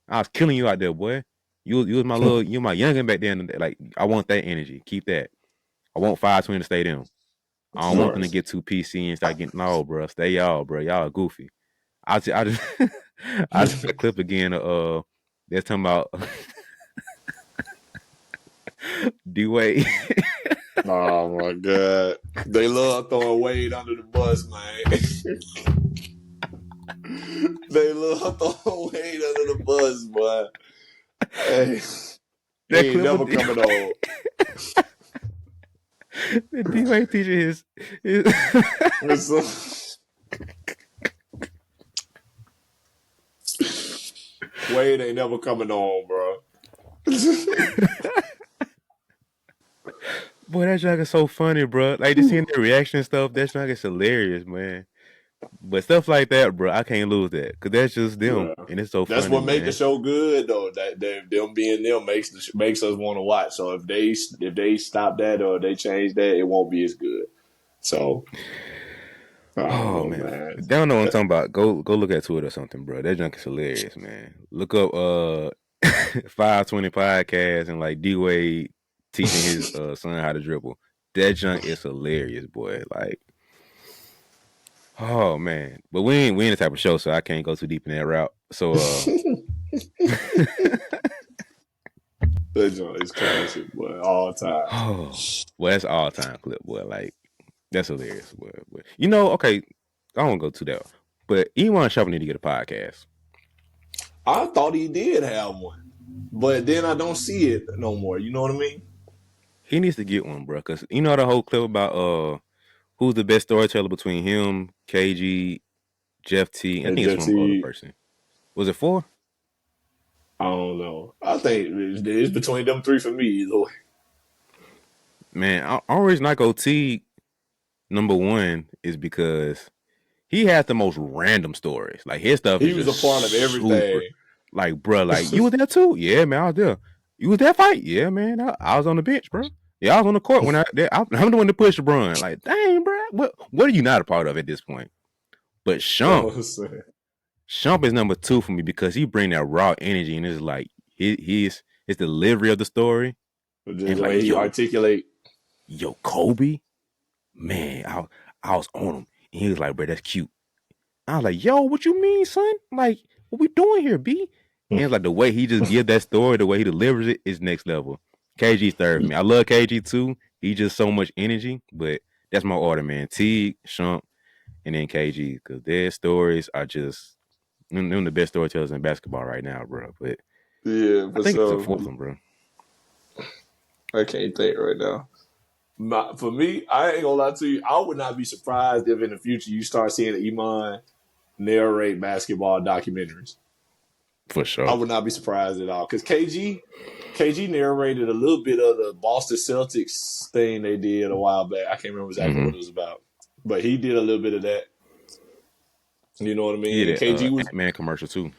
I was killing you out there, boy. You was my little, you my youngin back then. Like, I want that energy. Keep that. I want 520 to stay them. I don't All want them to right. get too PC and start getting no, bro. Stay y'all, bro. Y'all are goofy. I just I just a clip again. They're talking about D Wade. Oh my god. They love throwing Wade under the bus, man. They love throwing Wade under the bus, boy. Hey, That he ain't clip of never coming on. D Wade teaching his Wade ain't never coming on, bro. boy. That junk is so funny, bro. Like just seeing the reaction and stuff. That junk is hilarious, man. But stuff like that, bro, I can't lose that because that's just them, Bruh. and it's so That's funny, what make the man. show good, though. That them being them makes us want to watch. So if they stop that or they change that, it won't be as good. So I don't Oh know, man, man. they don't know what I'm talking about. Go look at Twitter or something, bro. That junk is hilarious, man. Look up 520 podcast and like D Wade teaching his son how to dribble. That junk is hilarious, boy. Like, oh man. But we ain't the type of show, so I can't go too deep in that route. So That joint is classic, boy, all time. oh well that's all time clip, boy. Like that's hilarious, boy. Okay, I won't go to that. But Elon Shopper need to get a podcast. I thought he did have one, but then I don't see it no more. You know what I mean? He needs to get one, bro. Cause you know the whole clip about who's the best storyteller between him, KG, Jeff T. I And think it's just one other see, person. Was it four? I don't know. I think it's between them three for me either way. Man, only reason I go T number one is because he has the most random stories. Like his stuff He is was just a part of super. everything. Like, bro, like you was there too? Yeah, man, I was there. You was that fight? Yeah, man, I was on the bench, bro. Yeah, I was on the court when I'm the one to push LeBron. Like, dang, bro, what are you not a part of at this point? But That's Shump, what I'm saying. Shump is number two for me because he bring that raw energy and it's like his delivery of the story Just and the like way he articulate. yo Kobe, man, I was on him and he was like, bro, that's cute. I was like, yo, what you mean, son? Like, what we doing here, B? And it's like the way he just give that story, the way he delivers it is next level. KG's third for me. I love KG too. He just so much energy, but that's my order, man. T, Shump, and then KG because their stories are just them the best storytellers in basketball right now, bro. But Yeah, I for think it's a sure. fourth one, bro. I can't think right now. For me, I ain't gonna lie to you. I would not be surprised if in the future you start seeing Iman narrate basketball documentaries. For I sure. would not be surprised at all because KG narrated a little bit of the Boston Celtics thing they did a while back. I can't remember exactly what Mm-hmm. it was about, but he did a little bit of that. You know what I He mean? And did KG was Ant-Man commercial too.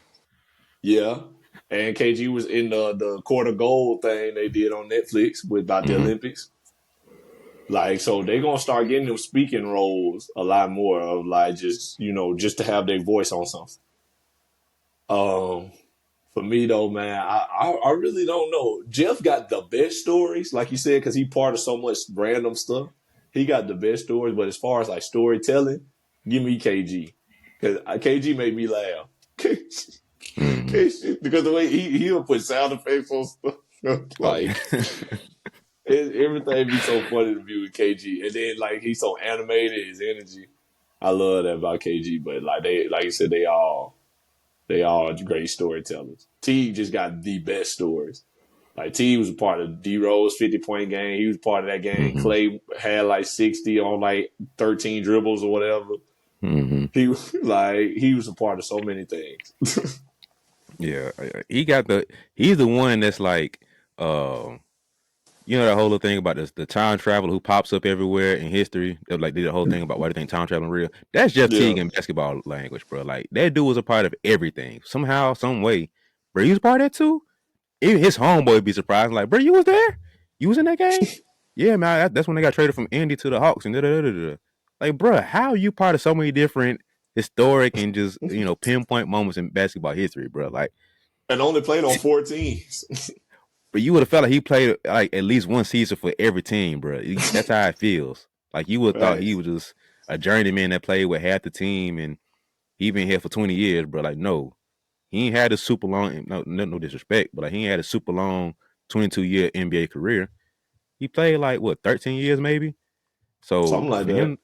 yeah, and KG was in the Court of Gold thing they did on Netflix with about the Mm-hmm. Olympics. Like, so they gonna start getting them speaking roles a lot more of like just just to have their voice on something. Um, For me though, man, I really don't know. Jeff got the best stories, like you said, because he part of so much random stuff. He got the best stories, but as far as like storytelling, give me KG because KG made me laugh. Mm-hmm. Because the way he'll put sound effects on stuff, Oh yeah. like everything be so funny to me with KG, and then like he's so animated, his energy. I love that about KG, but like you said, they all great storytellers. T just got the best stories. Like T was a part of D Rose 50-point game. He was part of that game. Mm-hmm. Clay had like 60 on like 13 dribbles or whatever. Mm-hmm. He was like he was a part of so many things. Yeah, he got the. He's the one that's like, uh, that whole little thing about this, the time traveler who pops up everywhere in history. They like did the whole thing about why they think time traveling real. That's Jeff Yeah. Teague in basketball language, bro. Like that dude was a part of everything somehow, some way. Bro, he was part of that too. Even his homeboy would be surprised, like, bro, you was there? You was in that game? Yeah, man. That's when they got traded from Indy to the Hawks and da da da da. Like, bro, how are you part of so many different historic and just pinpoint moments in basketball history, bro? Like, And only played on 4 teams. but you would have felt like he played like at least one season for every team, bro. That's how it feels. Like you would have thought he Facts. was just a journeyman that played with half the team and he been here for 20 years, bro. Like, no, he ain't had a super long, no disrespect, but like he ain't had a super long 22-year NBA career. He played like what 13 years maybe. So Something like that.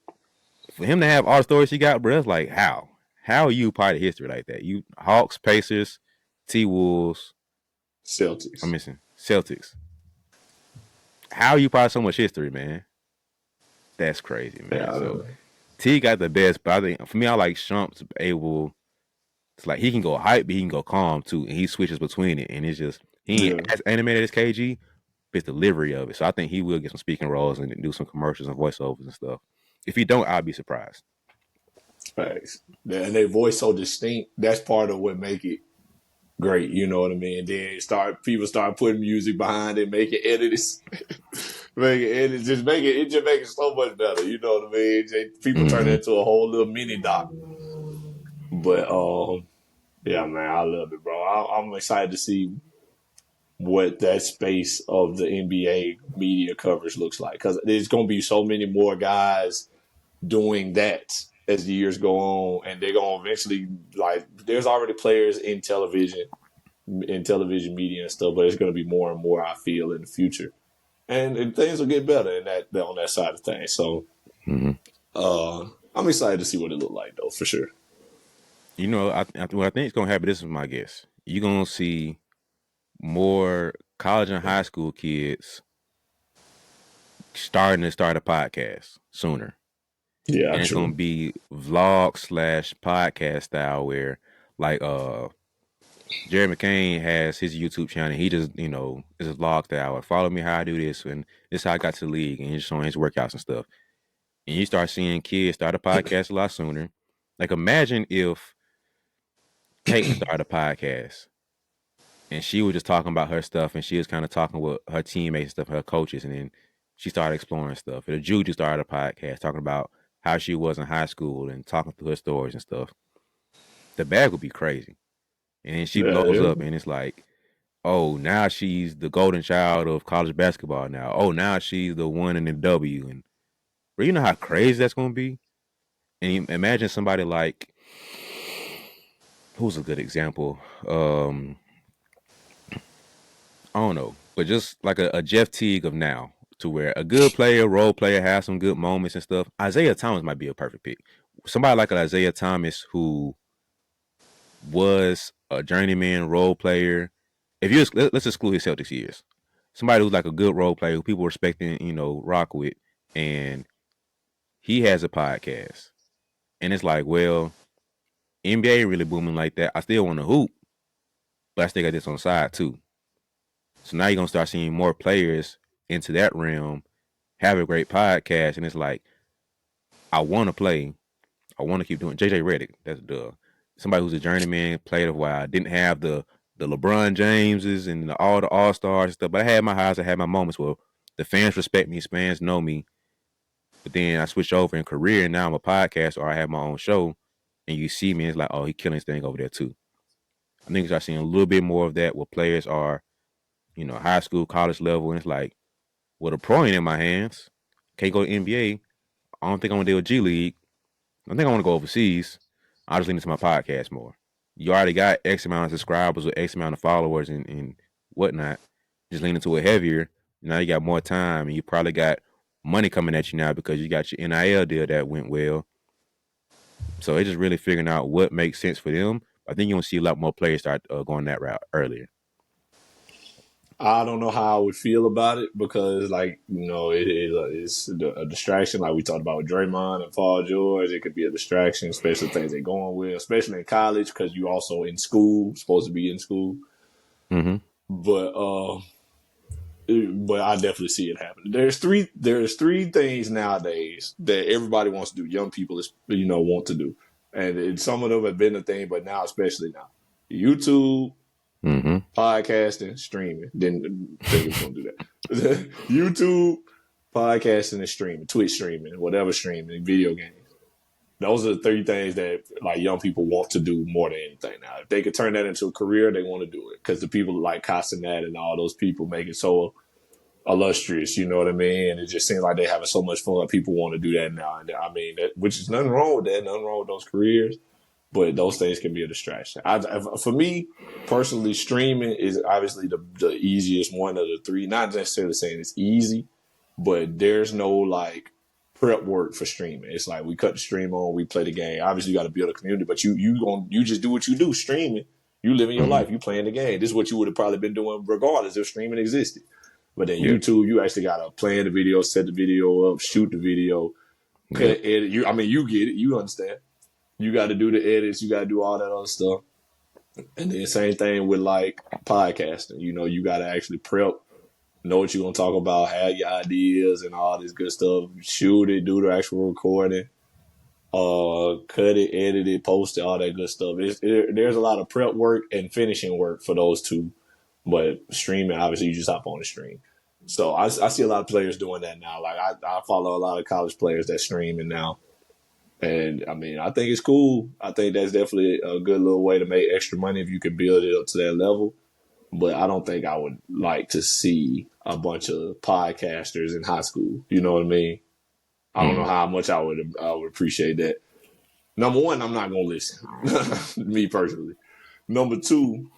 for him to have all the stories he got, bro, it's like how are you part of history like that? You Hawks, Pacers, T Wolves, I'm Celtics. missing Celtics. How are you part of so much history, man? That's crazy, man. So Yeah. T got the best, but I think for me, I like Shump's able. It's like he can go hype, but he can go calm too, and he switches between it, and it's just he ain't Yeah. as animated as KG, but it's delivery of it. So I think he will get some speaking roles and do some commercials and voiceovers and stuff. If he don't, I'll be surprised. Facts. And their voice so distinct. That's part of what make it great. You know what I mean? Then people start putting music behind it, make it edits, make it edit, just make it so much better. You know what I mean? People turn Mm-hmm. it into a whole little mini doc. But yeah, man, I love it, bro. I'm excited to see what that space of the NBA media coverage looks like because there's going to be so many more guys doing that as the years go on, and they're going to eventually like. There's already players in television media and stuff, but it's going to be more and more. I feel in the future, and things will get better in that on that side of things. So, Mm-hmm. I'm excited to see what it look like, though, for sure. What I think is gonna happen. This is my guess. You're gonna see more college and high school kids starting to start a podcast sooner. Yeah, And it's gonna true. be vlog slash podcast style where like Jerry McCain has his YouTube channel. He just is a vlog style. Follow me how I do this, and this is how I got to the league, and he's showing his workouts and stuff. And you start seeing kids start a podcast a lot sooner. Like imagine if Caitlin started a podcast and she was just talking about her stuff, and she was kind of talking with her teammates and stuff, her coaches, and then she started exploring stuff. And Juju started a podcast talking about how she was in high school and talking through her stories and stuff. The bag would be crazy. And then she blows Yeah, up, and it's like, oh, now she's the golden child of college basketball. Now, oh, now she's the one in the W, and but you know how crazy that's gonna be. And you imagine somebody like who's a good example. I don't know, but just like a Jeff Teague of now, to where a good player, role player, has some good moments and stuff. Isaiah Thomas might be a perfect pick. Somebody like an Isaiah Thomas who was a journeyman role player. If you let's exclude his Celtics years, somebody who's like a good role player who people respect and rock with, and he has a podcast, and it's like, well, NBA really booming like that. I still want to hoop. but I still got this on the side too. So now you're gonna start seeing more players into that realm have a great podcast, and it's like I want to play, I want to keep doing. JJ Redick, that's somebody who's a journeyman, played a while, didn't have the LeBron Jameses and all the All Stars and stuff, but I had my highs, I had my moments where the fans respect me, fans know me. But then I switched over in career, and now I'm a podcaster or I have my own show, and you see me, it's like, oh, he killing his thing over there too. I think I seeing a little bit more of that where players are, high school, college level, and it's like, with a pro ain't in my hands, can't go to NBA. I don't think I want to deal with G League. I think I want to go overseas. I'll just lean into my podcast more. You already got X amount of subscribers or X amount of followers and whatnot. Just lean into it heavier. Now you got more time and you probably got money coming at you now because you got your NIL deal that went well. So it's just really figuring out what makes sense for them. I think you're going to see a lot more players start going that route earlier. I don't know how I would feel about it because, like, it's a distraction. Like we talked about with Draymond and Paul George, it could be a distraction, especially things they're going with, especially in college because you also in school, supposed to be in school. Mm-hmm. But I definitely see it happening. There's three things nowadays that everybody wants to do. Young people, want to do, and some of them have been a thing, but now, especially now, YouTube, Mm-hmm. podcasting, streaming. Didn't think it was gonna do that. YouTube, podcasting, and streaming, Twitch streaming, whatever streaming, video games. Those are the three things that like young people want to do more than anything now. If they could turn that into a career, they want to do it because the people like Castanet and all those people make it so illustrious. You know what I mean? And it just seems like they're having so much fun. People want to do that now, and I mean, which is nothing wrong with that. Nothing wrong with those careers. But those things can be a distraction. For me, personally, streaming is obviously the easiest one of the three. Not necessarily saying it's easy, but there's no like prep work for streaming. It's like we cut the stream on, we play the game. Obviously, you got to build a community, but you just do what you do streaming. You living your Mm-hmm. life. You playing the game. This is what you would have probably been doing regardless if streaming existed. But then Yeah. YouTube, you actually got to plan the video, set the video up, shoot the video, Yeah. edit. You get it. You understand. You got to do the edits. You got to do all that other stuff. And then same thing with like podcasting. You got to actually prep, know what you're going to talk about, have your ideas and all this good stuff. Shoot it, do the actual recording, cut it, edit it, post it, all that good stuff. There's a lot of prep work and finishing work for those two. But streaming, obviously, you just hop on the stream. So I see a lot of players doing that now. Like I follow a lot of college players that streaming now. And I mean, I think it's cool. I think that's definitely a good little way to make extra money if you can build it up to that level. But I don't think I would like to see a bunch of podcasters in high school. You know what I mean? I don't know how much I would appreciate that. Number one, I'm not gonna listen. Me personally. Number two,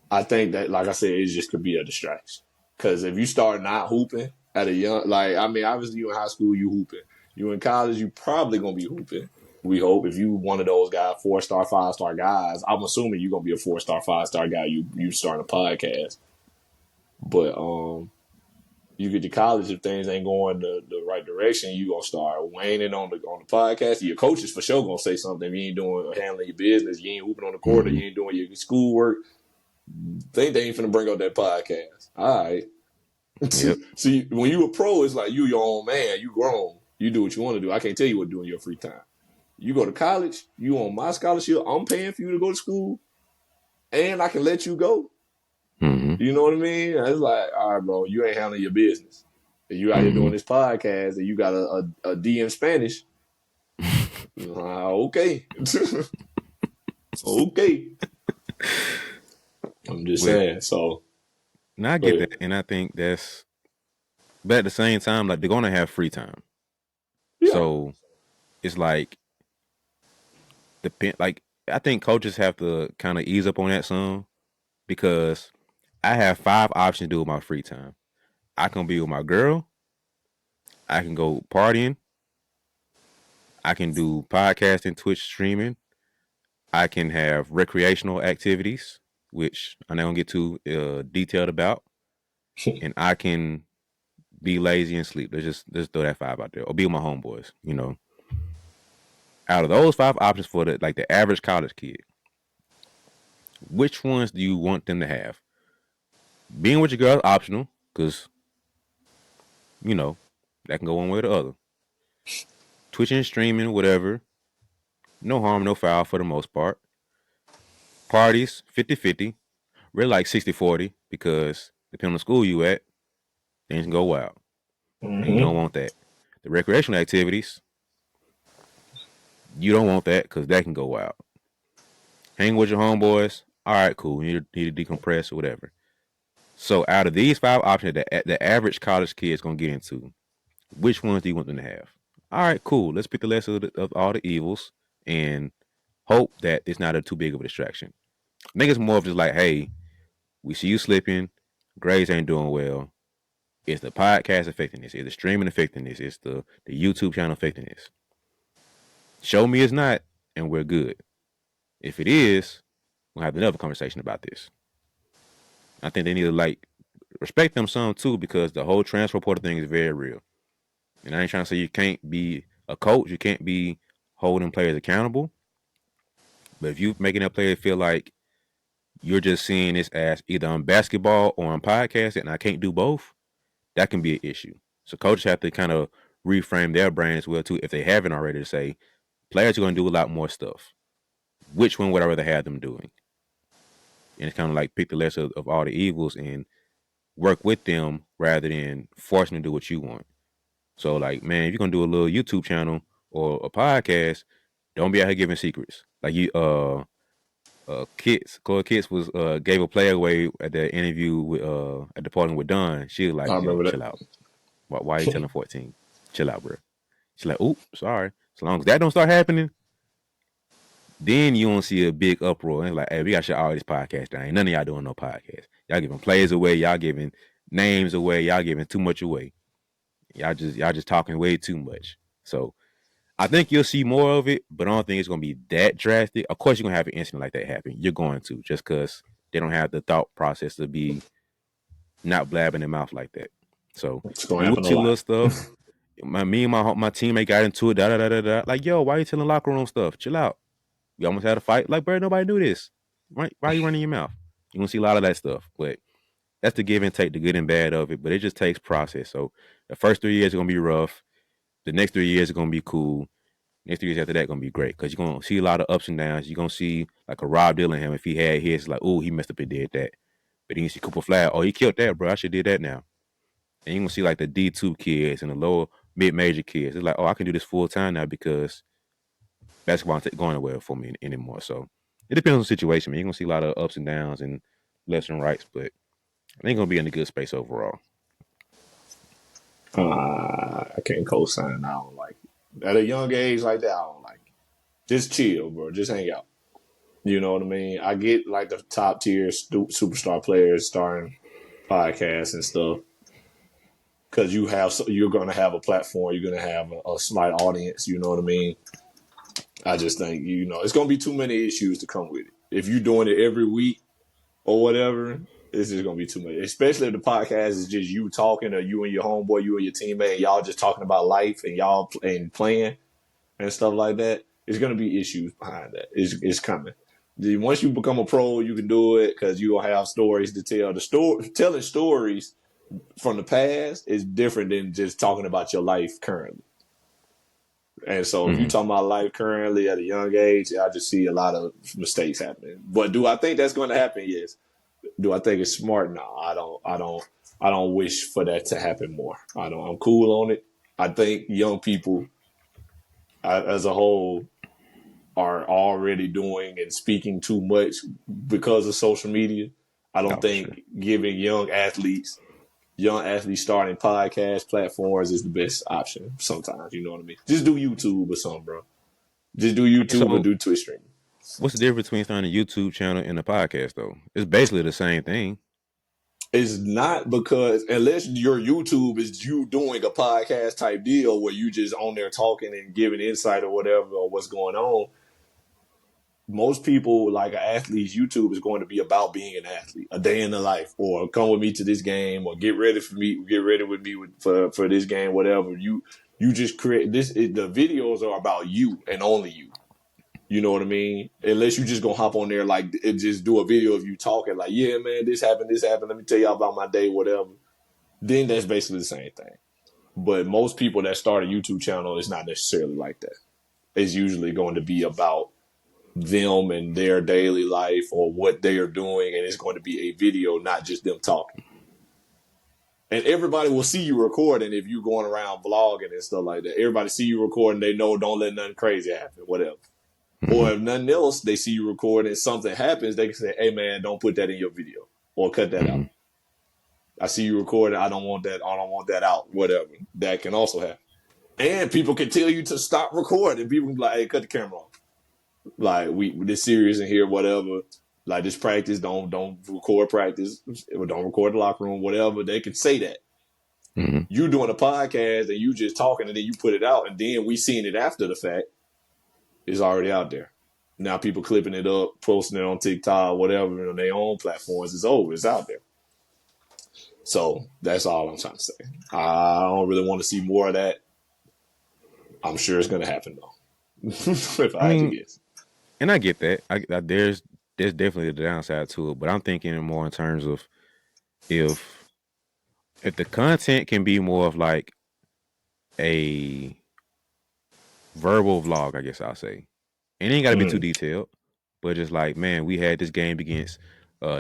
I think that, like I said, it just could be a distraction. Because if you start not hooping at a young, like, I mean, obviously you in high school, you hooping. You in college, you probably going to be hooping. We hope if you one of those guys, 4-star, 5-star guys, I'm assuming you're going to be a 4-star, 5-star guy. You start a podcast. But you get to college, if things ain't going the right direction, you going to start waning on the podcast. Your coaches for sure going to say something. If you ain't handling your business, you ain't hooping on the court, or you ain't doing your schoolwork, they ain't finna bring up that podcast. All right. Yep. See, when you a pro, it's like you your own man. You grown. You do what you want to do. I can't tell you what to do in your free time. You go to college, you on my scholarship, I'm paying for you to go to school, and I can let you go. Mm-hmm. You know what I mean? It's like, all right, bro, you ain't handling your business. And you out here doing this podcast, and you got a D in Spanish. Okay. Okay. I'm just saying. So, now I get that, and I think that's. But at the same time, like they're gonna have free time, yeah. so it's like like I think coaches have to kind of ease up on that some because I have 5 options to do with my free time. I can be with my girl. I can go partying. I can do podcasting, Twitch streaming. I can have recreational activities, which I'm not gonna get too detailed about, and I can be lazy and sleep. Let's throw that 5 out there, or be with my homeboys. Out of those 5 options for the average college kid, Which ones do you want them to have? Being with your girl is optional because you know that can go one way or the other. Twitching, streaming, whatever, no harm, no foul for the most part. Parties, 50-50. Really like 60-40 because depending on the school you at, things can go wild. And you don't Mm-hmm. want that. The recreational activities, you don't want that because that can go wild. Hang with your homeboys, all right, cool. You need to decompress or whatever. So out of these five options that the average college kid is going to get into, which ones do you want them to have? All right, cool. Let's pick the lesser of all the evils and hope that it's not too big of a distraction. I think it's more of just like, hey, we see you slipping, grades ain't doing well. Is the podcast affecting this? Is the streaming affecting this? Is the YouTube channel affecting this? Show me it's not, and we're good. If it is, we'll have another conversation about this. I think they need to like respect them some too because the whole transfer portal thing is very real. And I ain't trying to say you can't be a coach, you can't be holding players accountable. But if you making that player feel like you're just seeing this as either on basketball or on podcast, and I can't do both, that can be an issue. So coaches have to kind of reframe their brain as well too, if they haven't already, to say players are going to do a lot more stuff. Which one would I rather have them doing? And it's kind of like pick the lesser of all the evils and work with them rather than forcing them to do what you want. So like, man, if you're gonna do a little YouTube channel or a podcast, don't be out here giving secrets. Like you Kits, Chloe Kits was gave a play away at the interview with at the party with Don. She was I like, yo, remember chill out. Why are you telling 14? Chill out, bro. She's like, oop, sorry. As long as that don't start happening, then you won't see a big uproar. And it's like, hey, we got to shut all this podcast down. Ain't none of y'all doing no podcast. Y'all giving players away. Y'all giving names away. Y'all giving too much away. Y'all just talking way too much. So I think you'll see more of it, but I don't think it's gonna be that drastic. Of course, you're gonna have an incident like that happen. You're going to just because they don't have the thought process to be not blabbing their mouth like that. So it. It's gonna do happen what a your lot. little stuff. Me and my teammate got into it. Da da da da da. Like, yo, why you telling locker room stuff? Chill out. We almost had a fight. Like, bro, nobody knew this. Right? Why are you running your mouth? You gonna see a lot of that stuff. But that's the give and take, the good and bad of it. But it just takes process. So the first 3 years are gonna be rough. The next 3 years are gonna be cool. Next 3 years after that gonna be great because you're gonna see a lot of ups and downs. You're gonna see like a Rob Dillingham if he had his like, oh, he messed up and did that. But then you see Cooper Flag, oh, he killed that, bro. I should did that now. And you're gonna see like the D2 kids and the lower mid major kids. It's like, oh, I can do this full time now because basketball ain't going away for me anymore. So it depends on the situation, man. You're gonna see a lot of ups and downs and lefts and rights, but I think gonna be in a good space overall. I can't co-sign. I don't like it. At a young age like that. I don't like it. Just chill, bro. Just hang out. You know what I mean? I get like the top tier superstar players starting podcasts and stuff because you're going to have a platform. You're going to have a slight audience. You know what I mean? I just think it's going to be too many issues to come with it. If you're doing it every week or whatever, it's just going to be too much. Especially if the podcast is just you talking or you and your homeboy, you and your teammate, and y'all just talking about life and y'all and playing and stuff like that. There's going to be issues behind that. It's coming. Once you become a pro, you can do it because you will have stories to tell. Telling stories from the past is different than just talking about your life currently. And so, if you're Mm-hmm. talking about life currently at a young age, I just see a lot of mistakes happening. But do I think that's going to happen? Yes. Do I think it's smart? No, I don't. I don't. I don't wish for that to happen more. I don't. I'm cool on it. I think young people, as a whole, are already doing and speaking too much because of social media. I don't Oh, for sure. think giving young athletes starting podcast platforms is the best option sometimes. You know what I mean? Just do YouTube or something, bro. Just do YouTube or So do Twitch streaming. what's the difference between starting a YouTube channel and a podcast though? It's basically the same thing. It's not because unless your YouTube is you doing a podcast type deal where you just on there talking and giving insight or whatever or what's going on, most people like an athlete's YouTube is going to be about being an athlete, a day in the life, or come with me to this game, or get ready with me for this game, whatever. You just create this. The videos are about you and only you. You know what I mean? Unless you just gonna hop on there like and just do a video of you talking like, yeah, man, this happened, this happened. Let me tell y'all about my day, whatever. Then that's basically the same thing. But most people that start a YouTube channel is not necessarily like that. It's usually going to be about them and their daily life or what they are doing, and it's going to be a video, not just them talking. And everybody will see you recording if you're going around vlogging and stuff like that. Everybody see you recording, they know don't let nothing crazy happen, whatever. Mm-hmm. Or if nothing else, they see you recording and something happens, they can say, hey man, don't put that in your video or cut that Mm-hmm. out. I see you recording, I don't want that out, whatever. That can also happen. And people can tell you to stop recording. People can be like, hey, cut the camera off. Like we this serious in here, whatever. Like this practice, don't record practice, don't record the locker room, whatever. They can say that. Mm-hmm. You doing a podcast and you just talking and then you put it out and then we seeing it after the fact. It's already out there. Now people clipping it up, posting it on TikTok, whatever, on their own platforms. It's over. It's out there. So that's all I'm trying to say. I don't really want to see more of that. I'm sure it's going to happen though. If I I had to mean, guess. and I get that. There's definitely the downside to it, but I'm thinking more in terms of if if the content can be more of like a verbal vlog, I guess I'll say. And it ain't got to be too Mm. detailed, but just like, man, we had this game against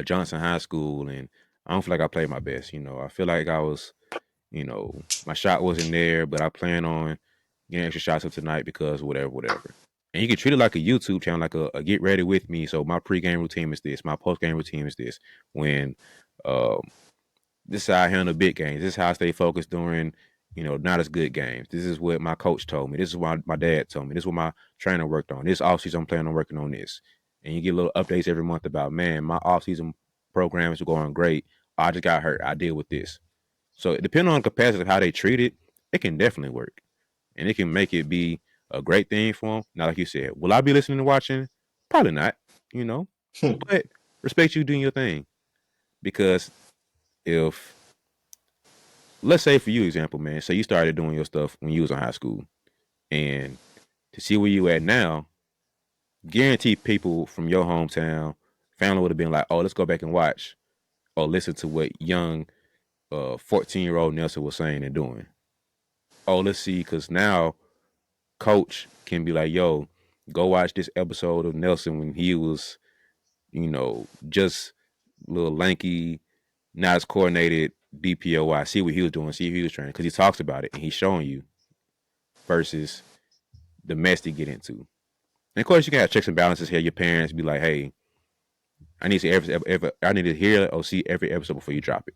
Johnson High School, and I don't feel like I played my best. I feel like I was, my shot wasn't there, but I plan on getting extra shots up tonight because whatever, whatever. And you can treat it like a YouTube channel, like a get ready with me. So my pregame routine is this, my postgame routine is this. When um, this is how I handle big games. This is how I stay focused during, not as good games. This is what my coach told me. This is what my dad told me. This is what my trainer worked on. This offseason, I'm planning on working on this. And you get little updates every month about, man, my offseason programs are going great. I just got hurt. I deal with this. So depending on the capacity of how they treat it, it can definitely work. And it can make it be a great thing for them. Now, like you said, will I be listening and watching? Probably not, you know. But respect you doing your thing. Because if let's say for you example, man, so you started doing your stuff when you was in high school and to see where you at now, guarantee people from your hometown, family would have been like, oh, let's go back and watch or listen to what young 14-year-old Nelson was saying and doing. Oh, let's see, because now coach can be like, yo, go watch this episode of Nelson when he was, just little lanky, not as coordinated DPOY. See what he was doing, see what he was training, because he talks about it and he's showing you versus the mess they get into. And of course, you can have checks and balances here. Your parents be like, "Hey, I need to see I need to hear or see every episode before you drop it."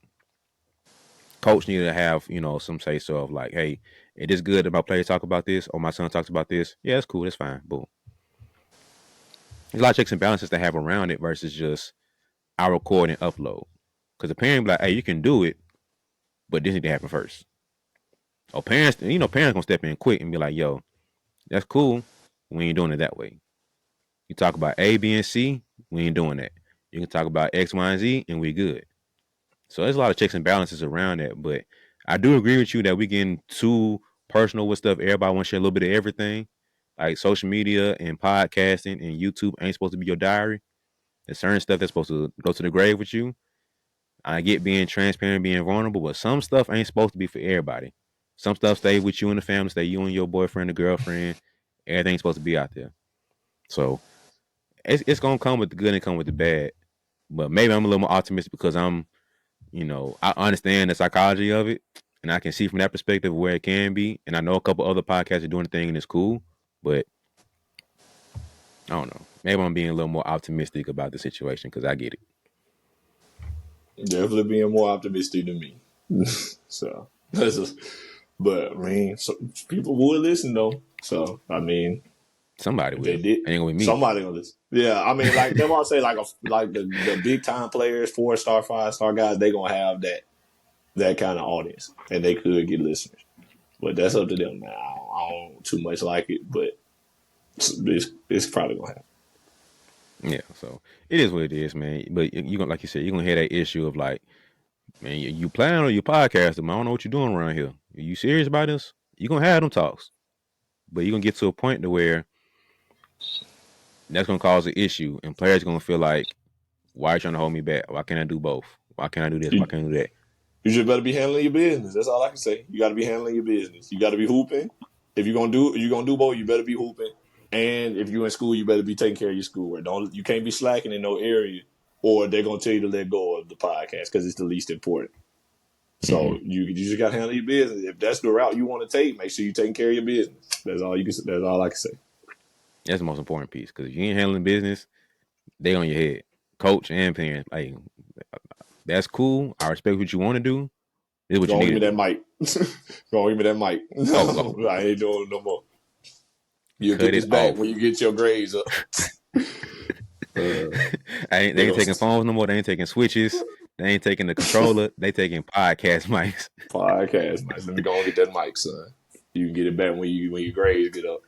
Coach need to have some say so of like, "Hey, it is good that my players talk about this or my son talks about this. Yeah, that's cool. That's fine. Boom." There's a lot of checks and balances to have around it versus just I record and upload. Because the parent be like, "Hey, you can do it, but this need to happen first." Or parents gonna step in quick and be like, "Yo, that's cool. We ain't doing it that way. You talk about A, B, and C, we ain't doing that. You can talk about X, Y, and Z, and we good." So there's a lot of checks and balances around that. But I do agree with you that we getting too personal with stuff. Everybody wants to share a little bit of everything. Like social media and podcasting and YouTube ain't supposed to be your diary. There's certain stuff that's supposed to go to the grave with you. I get being transparent, being vulnerable, but some stuff ain't supposed to be for everybody. Some stuff stay with you and the family, stay you and your boyfriend or girlfriend. Everything's supposed to be out there. So it's gonna come with the good and come with the bad. But maybe I'm a little more optimistic because I understand the psychology of it and I can see from that perspective where it can be. And I know a couple other podcasts are doing the thing and it's cool, but I don't know. Maybe I'm being a little more optimistic about the situation because I get it. Definitely being more optimistic than me. So, but I mean, so, people would listen though. So, I mean, Somebody if they will. did, Ain't gonna be me. somebody gonna listen. Yeah, I mean, like them all say, like the big time players, 4-star, 5-star guys, they gonna have that kind of audience, and they could get listeners. But that's up to them. Now, I don't too much like it, but it's probably gonna happen. Yeah, so it is what it is, man. But you gonna, like you said, you're gonna hear that issue of like, man, you playing on your podcast, man. I don't know what you're doing around here. Are you serious about this? You're gonna have them talks, but you're gonna get to a point to where That's gonna cause an issue, and players gonna feel like, why are you trying to hold me back? Why can't I do both? Why can't I do this? Why You, can't I do that? you just better be handling your business. That's all I can say. You got to be handling your business. You got to be hooping. If you're gonna do both, you better be hooping. And if you're in school, you better be taking care of your schoolwork. Don't You can't be slacking in no area, or they're gonna tell you to let go of the podcast because it's the least important. Mm-hmm. So you just got to handle your business. If that's the route you want to take, make sure you're taking care of your business. That's all you can. That's all I can say. That's the most important piece because if you ain't handling business, they on your head. Coach and parents, like that's cool. I respect what you want to do. This is what you Go on, need give me to that do. mic. Go on, give me that mic. Oh, No, I ain't doing it no more. You'll cut get it this back when off. you get your grades up. Uh, They they ain't gonna taking phones no more. They ain't taking switches. They ain't taking the controller. They taking podcast mics. podcast, man. Let me go and get that mic, son. You can get it back when your grades get up.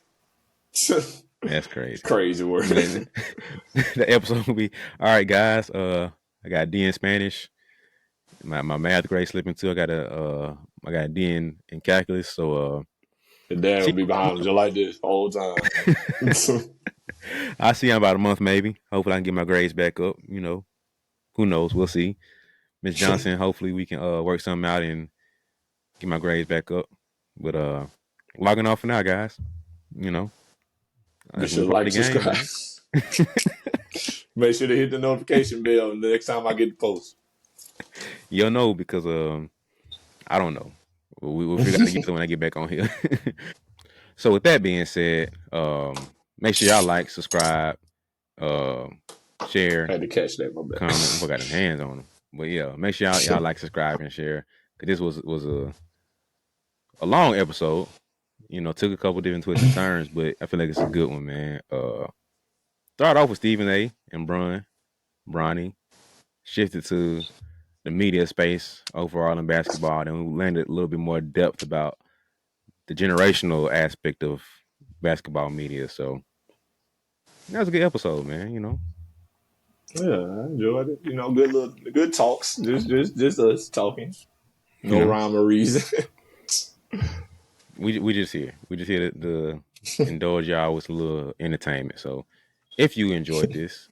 That's crazy. Crazy word. But the episode will be all right, guys. I got D in Spanish. My math grade slipping too. I got a D in calculus. So The dad will see be behind him just like this the whole time. I'll see you in about a month maybe. Hopefully I can get my grades back up. Who knows? We'll see. Miss Johnson, hopefully we can work something out and get my grades back up. But logging off for now, guys. You know, Be let's sure move to part of like, the game, subscribe. man. Make sure to hit the notification bell the next time I get the post. You'll know because I don't know. We'll figure out together when I get back on here. So with that being said, make sure y'all like, subscribe, uh, share, Had to catch that, my bad. comment. I got them hands on them. But yeah, make sure y'all like, subscribe, and share. Cause this was a long episode. Took a couple different twists and turns, but I feel like it's a good one, man. Start off with Stephen A. and Bronny, shifted to the media space overall in basketball, and we landed a little bit more depth about the generational aspect of basketball media. So that was a good episode, man. Yeah, I enjoyed it. Good talks. Just us talking. You No know, rhyme or reason. we just here. We just here to indulge y'all with a little entertainment. So if you enjoyed this,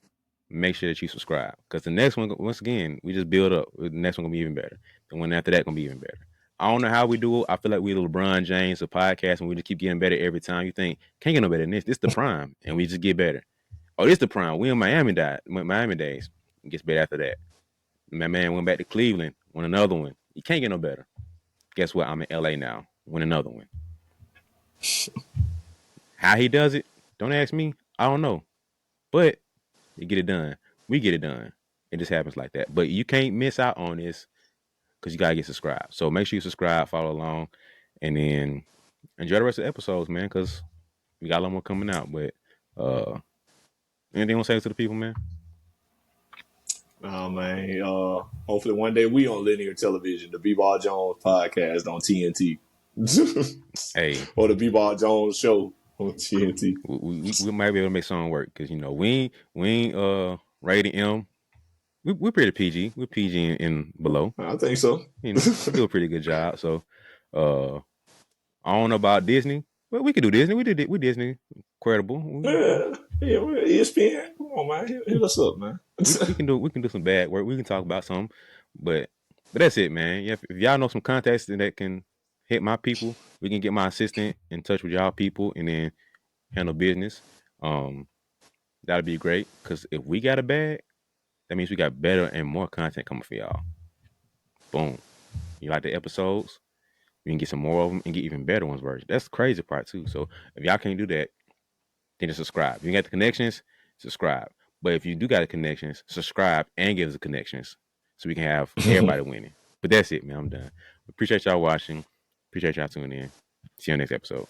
make sure that you subscribe because the next one, once again, we just build up. The next one gonna be even better. The one after that gonna be even better. I don't know how we do it. I feel like we LeBron James of podcast, and we just keep getting better every time. You think can't get no better than this. This the prime, and we just get better. Oh, this the prime. We in Miami days. It gets better after that. My man went back to Cleveland, won another one. You can't get no better. Guess what? I'm in LA now. Win another one. How he does it? Don't ask me. I don't know. But you get it done. We get it done. It just happens like that. But you can't miss out on this because you gotta get subscribed. So make sure you subscribe, follow along, and then enjoy the rest of the episodes, man. Because we got a lot more coming out. But anything you want to say to the people, man? Oh man. Hopefully one day we on linear television, the BeBall Jones podcast on TNT. Hey, Or the BeBall Jones show on TNT. we might be able to make something work because we ain't rated M. We're pretty PG. We're PG and below. I think so. We do a pretty good job. So uh I don't know about Disney. Well, we could do Disney. We Disney credible. Yeah, ESPN. Come on, man. Hit us up, man. We can do some bad work. We can talk about some, but that's it, man. Yeah, if y'all know some contacts that can hit my people, we can get my assistant in touch with y'all people and then handle business. Um, that'd be great because if we got a bag, that means we got better and more content coming for y'all. Boom. You like the episodes? We can get some more of them and get even better ones version. That's the crazy part too. So if y'all can't do that, then just subscribe. If you got the connections, subscribe. But if you do got the connections, subscribe and give us the connections so we can have everybody winning. But that's it, man. I'm done. Appreciate y'all watching. Appreciate y'all tuning in. See you on next episode.